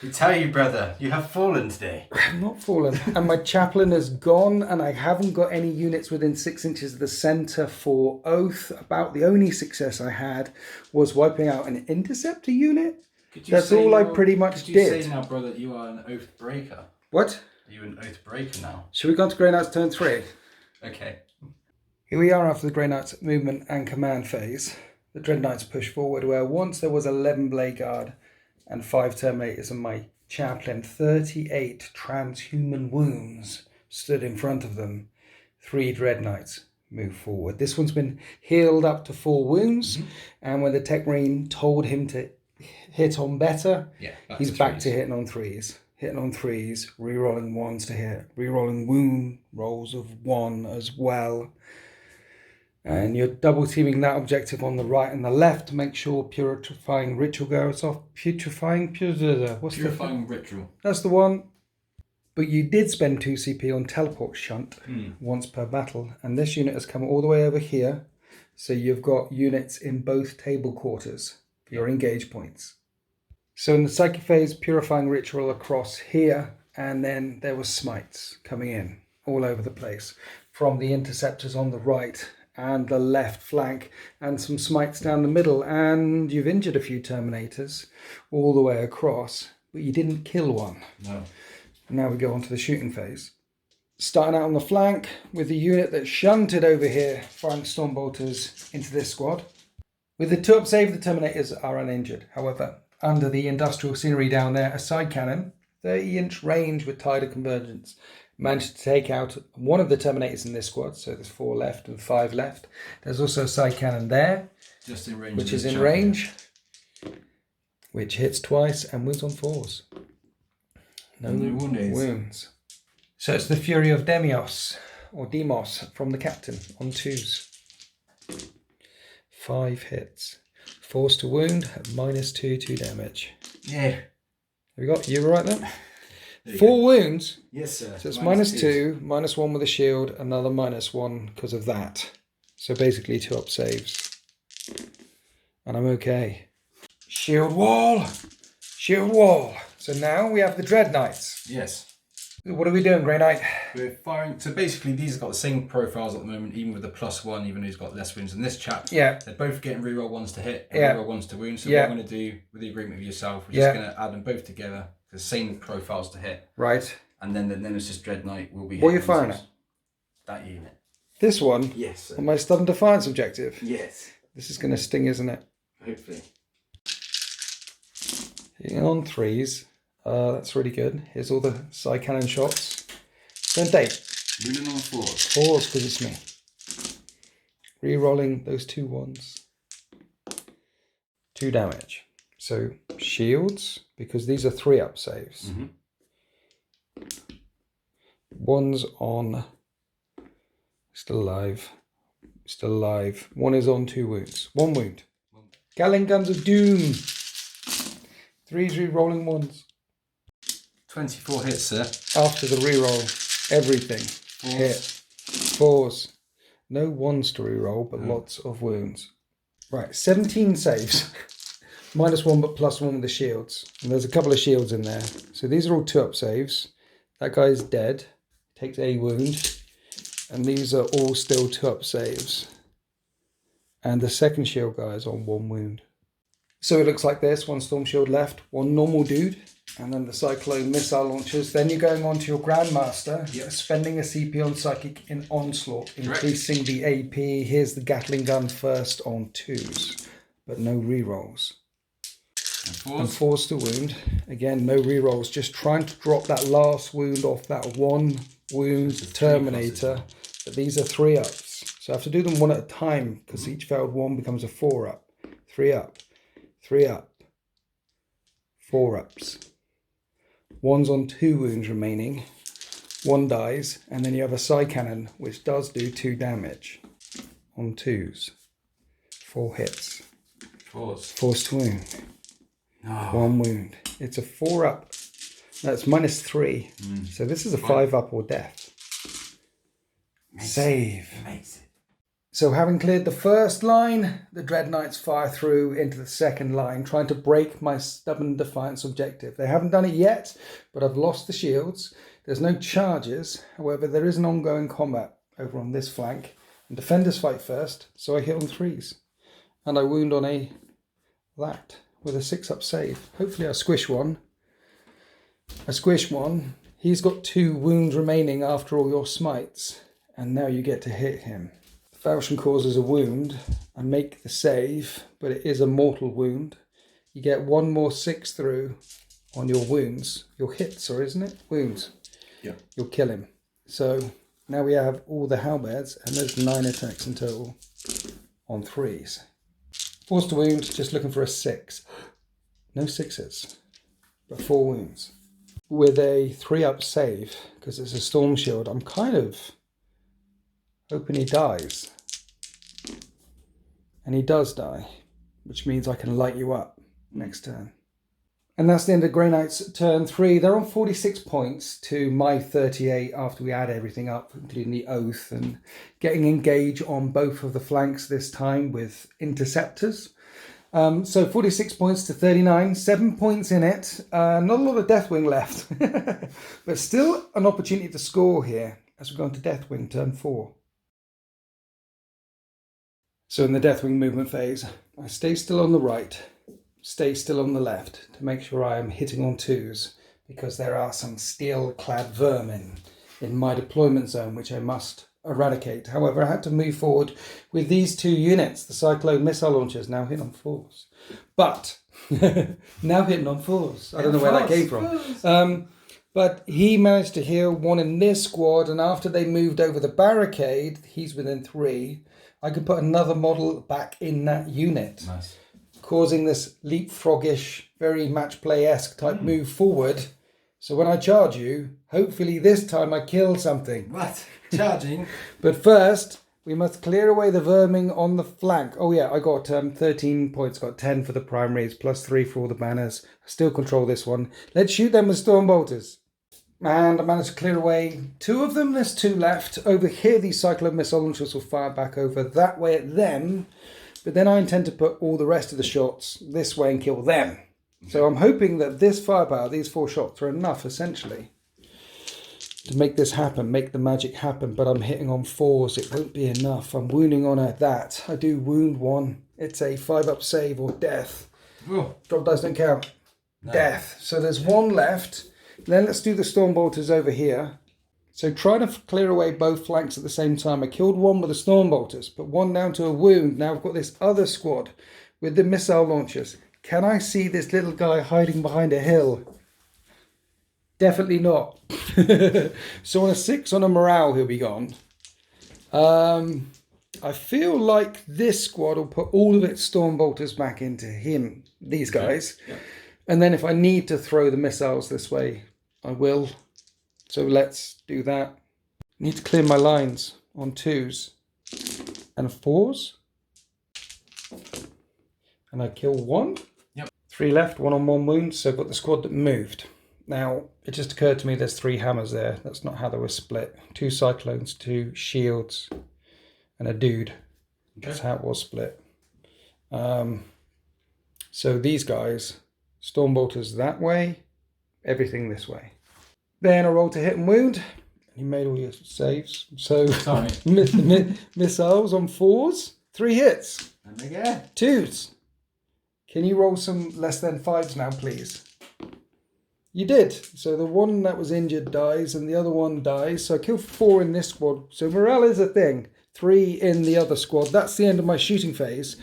I tell you, brother, you have fallen today. I'm not fallen. And my chaplain is gone, and I haven't got any units within 6 inches of the centre for Oath. About the only success I had was wiping out an interceptor unit. That's all I pretty much did. Could you say now, brother, that you are an Oath breaker? What? Are you an Oath breaker now? Should we go on to Grey Knight's turn 3? Okay. Here we are after the Grey Knight's movement and command phase. The Dreadnoughts push forward, where once there was 11 Blade Guard and 5 Terminators and my chaplain, 38 transhuman wounds stood in front of them. 3 Dreadnoughts move forward. This one's been healed up to 4 wounds, and when the Tech Marine told him to hit on better, he's back to hitting on 3s. Hitting on 3s, re-rolling 1s to hit, re-rolling wound rolls of 1 as well. And you're double teaming that objective on the right and the left to make sure Purifying Ritual goes off. Purifying Ritual. That's the one. But you did spend 2 CP on Teleport Shunt once per battle. And this unit has come all the way over here. So you've got units in both table quarters for your engage points. So in the Psychic phase, Purifying Ritual across here. And then there was smites coming in all over the place from the interceptors on the right and the left flank, and some smites down the middle, and you've injured a few Terminators all the way across, but you didn't kill one. No. Now we go on to the shooting phase. Starting out on the flank with the unit that's shunted over here, firing Stormbolters into this squad. With the 2-up save, the Terminators are uninjured. However, under the industrial scenery down there, a side cannon, 30-inch range with Tide of Convergence, managed to take out one of the Terminators in this squad, so there's 4 left and 5 left. There's also a side cannon there, just in range, which is in range, which hits twice and wounds on 4s. No wounds. So it's the Fury of Demios, or Demos, from the captain on 2s. 5 hits. Force to wound at -2 damage. Yeah. Have you got? You were right then? 4 wounds. Yes, sir. So it's -2, -1 with a shield, another -1 because of that. So basically 2-up saves. And I'm okay. Shield wall! Shield wall! So now we have the Dreadknights. Yes. What are we doing, Grey Knight? We're firing. So basically, these have got the same profiles at the moment, even with the +1, even though he's got less wounds than this chap. Yeah. They're both getting reroll 1s to hit and reroll 1s to wound. So what I'm going to do, with the agreement with yourself, we're just going to add them both together. The same profiles to hit. Right. And then the Nemesis Dreadnought will be. What are you firing at? That unit. This one? Yes, sir. On my Stubborn Defiance objective? Yes. This is going to sting, isn't it? Hopefully. Hitting on 3s. That's really good. Here's all the side cannon shots. Don't date. Moving on 4s. 4s because it's me. Re-rolling those 2 1s. 2 damage. So shields, because these are 3-up saves. 1's on. Still alive. Still alive. 1 is on 2 wounds. 1 wound. Gatling Guns of Doom. 3's re-rolling 1s. 24 hits, sir. After the re-roll, everything hit. Fours. No ones to reroll, but lots of wounds. Right, 17 saves. -1 but +1 with the shields. And there's a couple of shields in there. So these are all 2-up saves. That guy's dead. Takes a wound. And these are all still 2-up saves. And the second shield guy is on 1 wound. So it looks like this. 1 storm shield left. 1 normal dude. And then the cyclone missile launchers. Then you're going on to your Grandmaster. Yep. Spending a CP on Psychic in Onslaught. Increasing the AP. Here's the Gatling gun first on 2s. But no rerolls. And 4s to wound. Again, no rerolls. Just trying to drop that last wound off that 1 wound Terminator. But these are 3-ups. So I have to do them 1 at a time because each failed 1 becomes a 4-up. 3-up. 3-up. 4-ups. 1's on 2 wounds remaining. 1 dies. And then you have a Psy Cannon, which does do 2 damage on 2s. 4 hits. 4s to wound. Oh. 1 wound. It's a 4-up. That's -3. So this is a 5-up or death. Save. Amazing. So having cleared the first line, the Dreadknights fire through into the second line, trying to break my Stubborn Defiance objective. They haven't done it yet, but I've lost the shields. There's no charges. However, there is an ongoing combat over on this flank. And defenders fight first, so I hit on 3s. And I wound on that with a 6-up save. Hopefully I squish 1. I squish 1. He's got 2 wounds remaining after all your smites. And now you get to hit him. Falchion causes a wound. I make the save, but it is a mortal wound. You get 1 more 6 through on your wounds. Your hits, or isn't it? Wounds. Yeah. You'll kill him. So now we have all the halberds, and there's 9 attacks in total on 3s. 4s to wound, just looking for a 6. No 6s, but 4 wounds. With a 3-up save, because it's a storm shield, I'm kind of hoping he dies. And he does die, which means I can light you up next turn. And that's the end of Grey Knight's turn 3. They're on 46 points to my 38 after we add everything up, including the Oath, and getting engage on both of the flanks this time with interceptors. So 46 points to 39, 7 points in it. Not a lot of Deathwing left, but still an opportunity to score here as we go into Deathwing turn 4. So in the Deathwing movement phase, I stay still on the right, stay still on the left to make sure I am hitting on 2s, because there are some steel-clad vermin in my deployment zone which I must eradicate. However, I had to move forward with these 2 units, the Cyclone missile launchers, now hitting on 4s. But, now hitting on 4s. I don't know where that came from. But he managed to heal 1 in this squad, and after they moved over the barricade, he's within 3, I could put another model back in that unit. Nice. Causing this leapfroggish, very match play-esque type move forward. So when I charge you, hopefully this time I kill something. What? Charging? But first, we must clear away the vermin on the flank. Oh yeah, I got 13 points, got 10 for the primaries, +3 for all the banners. I still control this one. Let's shoot them with storm bolters. And I managed to clear away 2 of them. There's 2 left. Over here, these cyclone missile launchers will fire back over that way at them. But then I intend to put all the rest of the shots this way and kill them. So I'm hoping that this firepower, these 4 shots, are enough, essentially, to make this happen, make the magic happen. But I'm hitting on 4s. It won't be enough. I'm wounding on that. I do wound 1. It's a 5-up save or death. Oh. Drop dice don't count. No. Death. So there's 1 left. Then let's do the storm bolters over here. So try to clear away both flanks at the same time. I killed 1 with the storm bolters, but 1 down to a wound. Now I've got this other squad with the missile launchers. Can I see this little guy hiding behind a hill? Definitely not. So on a 6 on a morale, he'll be gone. I feel like this squad will put all of its storm bolters back into him, these guys. Yeah. And then if I need to throw the missiles this way, I will. So let's do that. Need to clear my lines on 2s and 4s. And I kill 1. Yep. 3 left, 1 on 1 wound. So I've got the squad that moved. Now, it just occurred to me there's 3 hammers there. That's not how they were split. 2 cyclones, 2 shields, and a dude. That's how it was split. So these guys, Stormbolters that way, everything this way. Then I rolled to hit and wound. You made all your saves. So missiles on 4s, 3 hits. And again. 2s. Can you roll some less than 5s now, please? You did. So the one that was injured dies and the other one dies. So I killed 4 in this squad. So morale is a thing. 3 in the other squad. That's the end of my shooting phase.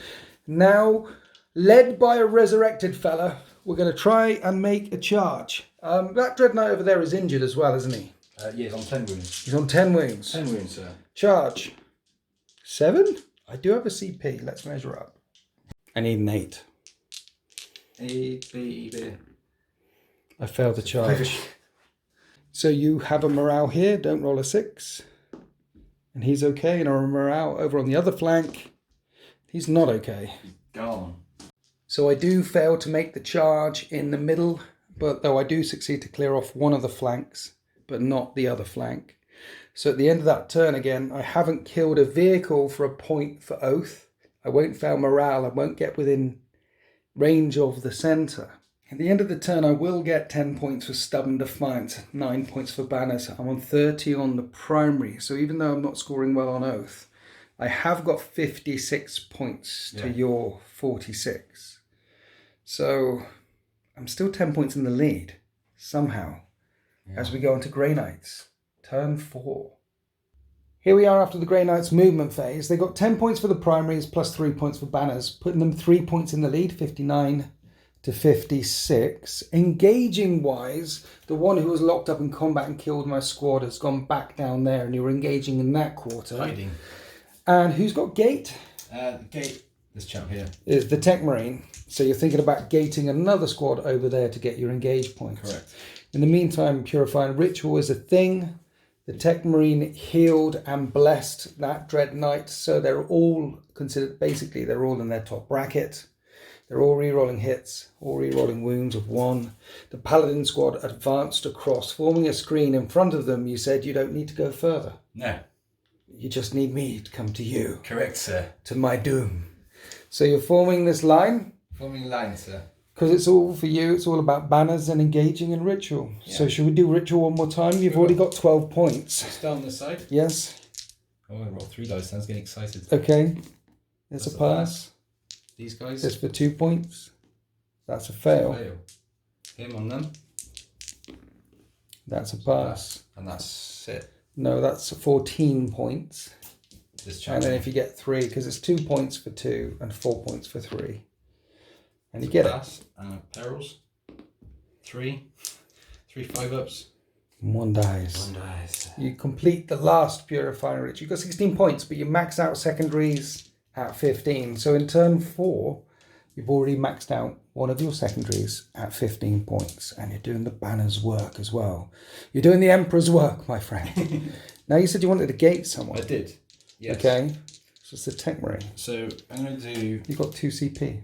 Now, led by a resurrected fella, we're going to try and make a charge. That Dreadnought over there is injured as well, isn't he? Yeah, he's on 10 wounds. He's on 10 wounds. 10 wounds, sir. Charge. 7? I do have a CP. Let's measure up. I need an 8. 8, baby. I failed the charge. So you have a morale here. Don't roll a 6. And he's okay. And our morale over on the other flank. He's not okay. Gone. So I do fail to make the charge in the middle. But though I do succeed to clear off one of the flanks. But not the other flank. So at the end of that turn again, I haven't killed a vehicle for a point for Oath. I won't fail morale. I won't get within range of the centre. At the end of the turn, I will get 10 points for Stubborn Defiance, 9 points for Banners. I'm on 30 on the primary. So even though I'm not scoring well on Oath, I have got 56 points to your 46. So I'm still 10 points in the lead, somehow, as we go into Grey Knights. Turn 4. Here we are after the Grey Knights movement phase. They got 10 points for the primaries plus 3 points for Banners, putting them 3 points in the lead, 59 to 56. Engaging wise, the one who was locked up in combat and killed my squad has gone back down there, and you're engaging in that quarter. Hiding. And who's got gate? Gate, this chap here. Is the Tech Marine. So you're thinking about gating another squad over there to get your engage points. Correct. In the meantime, Purifying Ritual is a thing. The Tech Marine healed and blessed that Dreadnought, so they're all considered, basically, they're all in their top bracket. They're all re-rolling hits, all re-rolling wounds of 1. The Paladin squad advanced across, forming a screen in front of them. You said you don't need to go further. No. You just need me to come to you. Correct, sir. To my doom. So you're forming this line. Forming line, sir. Because it's all for you, it's all about banners and engaging in ritual. Yeah. So should we do ritual one more time? You've already got 12 points. Stay on this side? Yes. Oh, I rolled 3 dice, I was getting excited. Okay. There's a pass. These guys? That's for 2 points. That's a fail. Him on them. That's a pass. And that's it. No, that's 14 points. This and then if you get 3, because it's 2 points for 2 and 4 points for 3. And you get pass, it. Perils. 3 5-ups. 1 dies. 1 dies. You complete the last Purifying Ritual. You've got 16 points, but you max out secondaries at 15. So in turn 4, you've already maxed out one of your secondaries at 15 points. And you're doing the banner's work as well. You're doing the Emperor's work, my friend. Now, you said you wanted to gate someone. I did. Yes. Okay. So it's the Tech Marine. So I'm going to do... You've got 2 CP.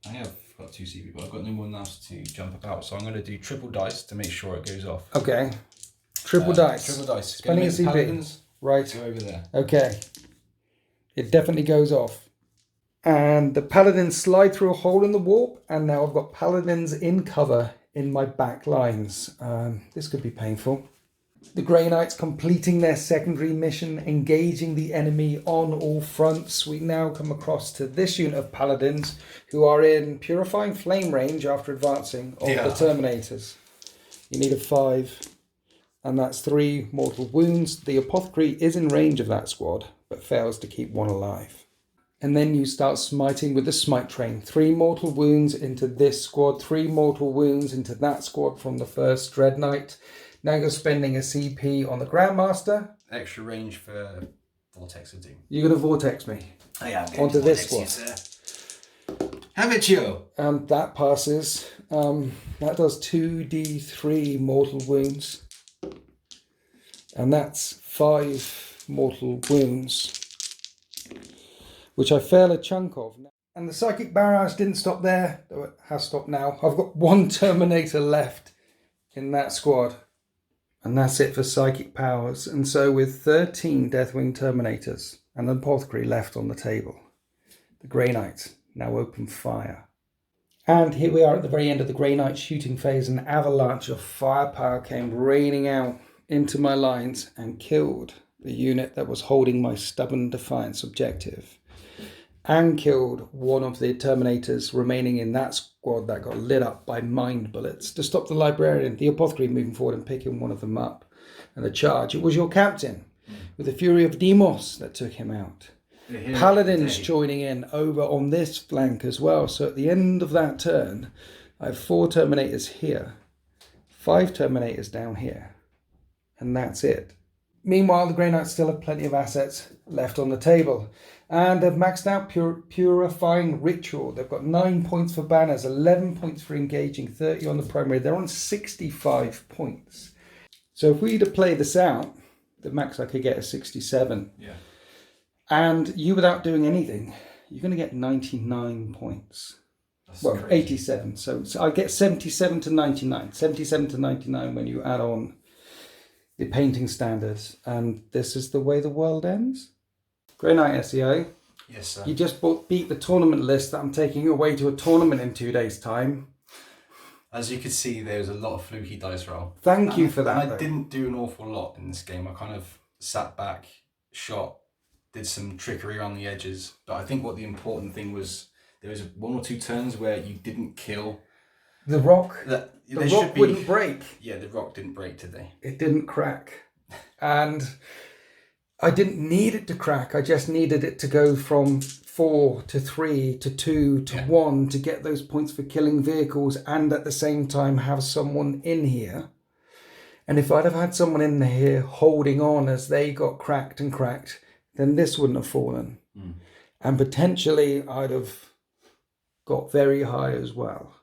I have got 2 CP, but I've got no one else to jump about. So I'm going to do triple dice to make sure it goes off. Okay. Triple dice. Triple dice. Spending a CP. Paladins, right. Go over there. Okay. It definitely goes off. And the Paladins slide through a hole in the warp. And now I've got Paladins in cover in my back lines. This could be painful. The Grey Knights completing their secondary mission, engaging the enemy on all fronts. We now come across to this unit of Paladins who are in Purifying Flame range after advancing of the Terminators. You need a 5, and that's 3 mortal wounds. The Apothecary is in range of that squad, but fails to keep 1 alive. And then you start smiting with the Smite Train. 3 mortal wounds into this squad, 3 mortal wounds into that squad from the first Dreadnought. Now you're spending a CP on the Grandmaster. Extra range for Vortex of Doom. You're going to Vortex me. I am going onto to this one. Have it, you. And that passes. That does 2d3 mortal wounds. And that's 5 mortal wounds, which I fail a chunk of. And the Psychic Barrage didn't stop there, though it has stopped now. I've got 1 Terminator left in that squad. And that's it for psychic powers. And so with 13 Deathwing Terminators and an Apothecary left on the table, the Grey Knight now open fire. And here we are at the very end of the Grey Knight shooting phase. An avalanche of firepower came raining out into my lines and killed the unit that was holding my Stubborn Defiance objective. And killed one of the Terminators remaining in that squad that got lit up by mind bullets to stop the Librarian, the Apothecary, moving forward and picking one of them up. And the charge, it was your captain with the Fury of Demos that took him out. Paladins joining in over on this flank as well. So at the end of that turn, I have 4 Terminators here, 5 Terminators down here, and that's it. Meanwhile, the Grey Knights still have plenty of assets left on the table. And they've maxed out Purifying Ritual. They've got 9 points for banners, 11 points for engaging, 30 on the primary. They're on 65 points. So if we were to play this out, the max I could get is 67. Yeah. And you, without doing anything, you're going to get 99 points. That's well, crazy. 87. So I get 77 to 99. 77 to 99 when you add on the painting standards. And this is the way the world ends. Grey Knight SEO. Yes, sir. You just beat the tournament list that I'm taking away to a tournament in 2 days' time. As you could see, there was a lot of fluky dice roll. Thank you for that. And I didn't do an awful lot in this game. I kind of sat back, shot, did some trickery around the edges. But I think what the important thing was, there was 1 or 2 turns where you didn't kill. The rock. The rock wouldn't break. Yeah, the rock didn't break today. It didn't crack. And I didn't need it to crack. I just needed it to go from 4 to 3 to 2 to 1 to get those points for killing vehicles and at the same time have someone in here. And if I'd have had someone in here holding on as they got cracked, then this wouldn't have fallen. And potentially I'd have got very high as well.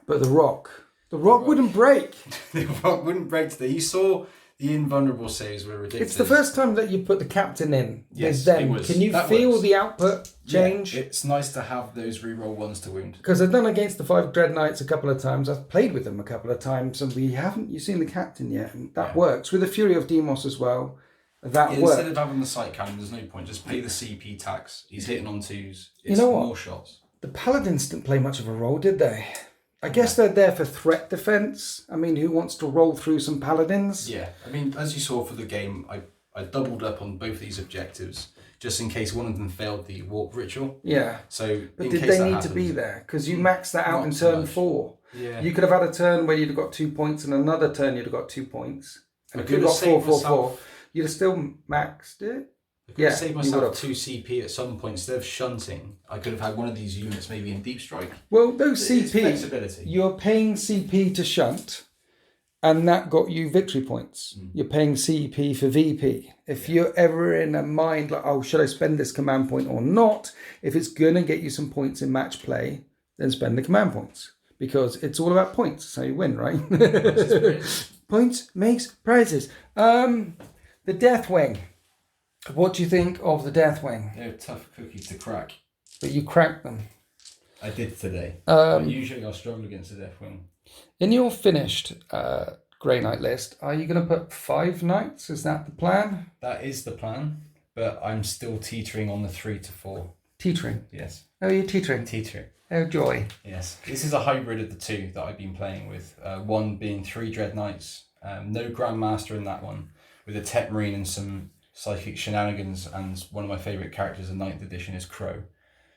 But the rock wouldn't break. The rock wouldn't break today. You saw the invulnerable saves were ridiculous. It's the first time that you put the captain in. Yes, them. it was. Can you feel the output change? Yeah, it's nice to have those reroll 1s to wound. Because I've done against the 5 Dreadknights a couple of times. I've played with them a couple of times, and you've seen the captain yet, and that works. With the Fury of Demos as well, that works. Instead of having the sight cannon, there's no point. Just pay the CP tax. He's hitting on 2s. It's more shots. The Paladins didn't play much of a role, did they? I guess they're there for threat defense. I mean, who wants to roll through some Paladins? Yeah, I mean, as you saw for the game, I doubled up on both these objectives just in case one of them failed the warp ritual. Yeah. So, but did they need to be there? Because you maxed that out in turn 4. Yeah. You could have had a turn where you'd have got 2 points, and another turn you'd have got 2 points. And if you'd got 4, you'd have still maxed it. I could have saved myself 2 CP at some point. Instead of shunting, I could have had one of these units maybe in deep strike. Well, those It's CP, flexibility. You're paying CP to shunt, and that got you victory points. You're paying CP for VP. If you're ever in a mind like, oh, should I spend this command point or not? If it's going to get you some points in match play, then spend the command points. Because it's all about points. That's how you win, right? Points makes prizes. The Deathwing. What do you think of the Deathwing? They're tough cookies to crack. But you cracked them. I did today. But usually I struggle against the Deathwing. In your finished Grey Knight list, are you going to put 5 knights? Is that the plan? That is the plan, but I'm still teetering on the 3 to 4. Teetering? Yes. Oh, you're teetering? Teetering. Oh, joy. Yes. This is a hybrid of the 2 that I've been playing with. One being 3 Dreadknights, no Grandmaster in that one, with a Tech Marine and some psychic shenanigans, and one of my favourite characters in 9th edition is Crow.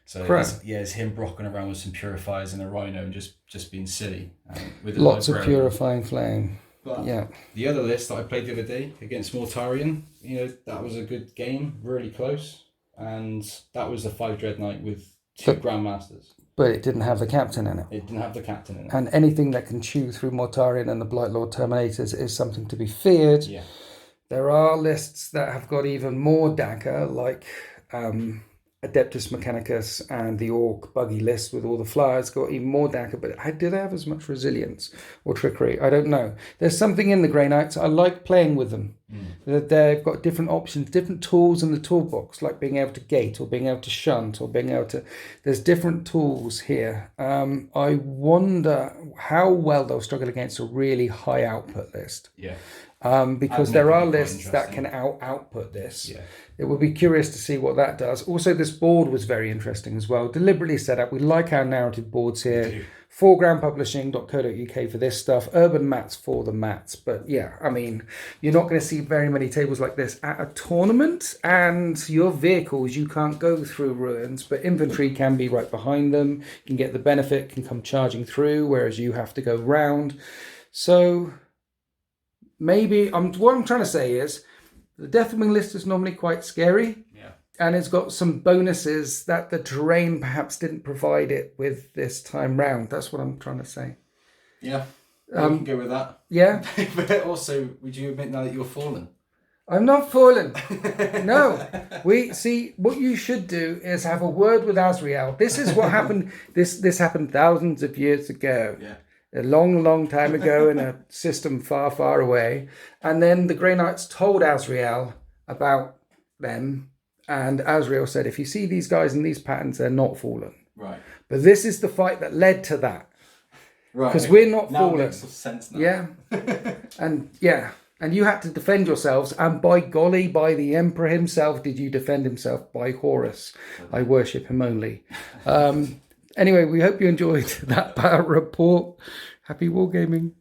So it's him brocking around with some purifiers and a rhino and just being silly. With Lots of purifying flame. But yeah. The other list that I played the other day against Mortarion, that was a good game, really close. And that was the 5 Dreadknight with 2 Grandmasters. But it didn't have the captain in it. It didn't have the captain in it. And anything that can chew through Mortarion and the Blightlord Terminators is something to be feared. Yeah. There are lists that have got even more dagger, like Adeptus Mechanicus and the Orc buggy list with all the flyers got even more dagger, but do they have as much resilience or trickery? I don't know. There's something in the Grey Knights. I like playing with them. They've got different options, different tools in the toolbox, like being able to gate or being able to shunt or being able to... There's different tools here. I wonder how well they'll struggle against a really high output list. Yeah. Because there are lists that can output this. Yeah. It will be curious to see what that does. Also, this board was very interesting as well. Deliberately set up. We like our narrative boards here. Foregroundpublishing.co.uk for this stuff. Urban Mats for the mats. But yeah, I mean, you're not going to see very many tables like this at a tournament. And your vehicles, you can't go through ruins, but infantry can be right behind them. You can get the benefit, can come charging through, whereas you have to go round. So maybe what I'm trying to say is the Deathwing list is normally quite scary. Yeah. And it's got some bonuses that the terrain perhaps didn't provide it with this time round. That's what I'm trying to say. Yeah. We can go with that. Yeah. But also, would you admit now that you're fallen? I'm not fallen. No. What you should do is have a word with Azrael. This is what happened. This happened thousands of years ago. Yeah. A long, long time ago in a system far, far away. And then the Grey Knights told Azrael about them. And Azrael said, if you see these guys in these patterns, they're not fallen. Right. But this is the fight that led to that. Right. Because we're not fallen. Makes sense now. Yeah. And you had to defend yourselves. And by golly, by the Emperor himself, did you defend himself? By Horus. I worship him only. Anyway, we hope you enjoyed that battle report. Happy wargaming.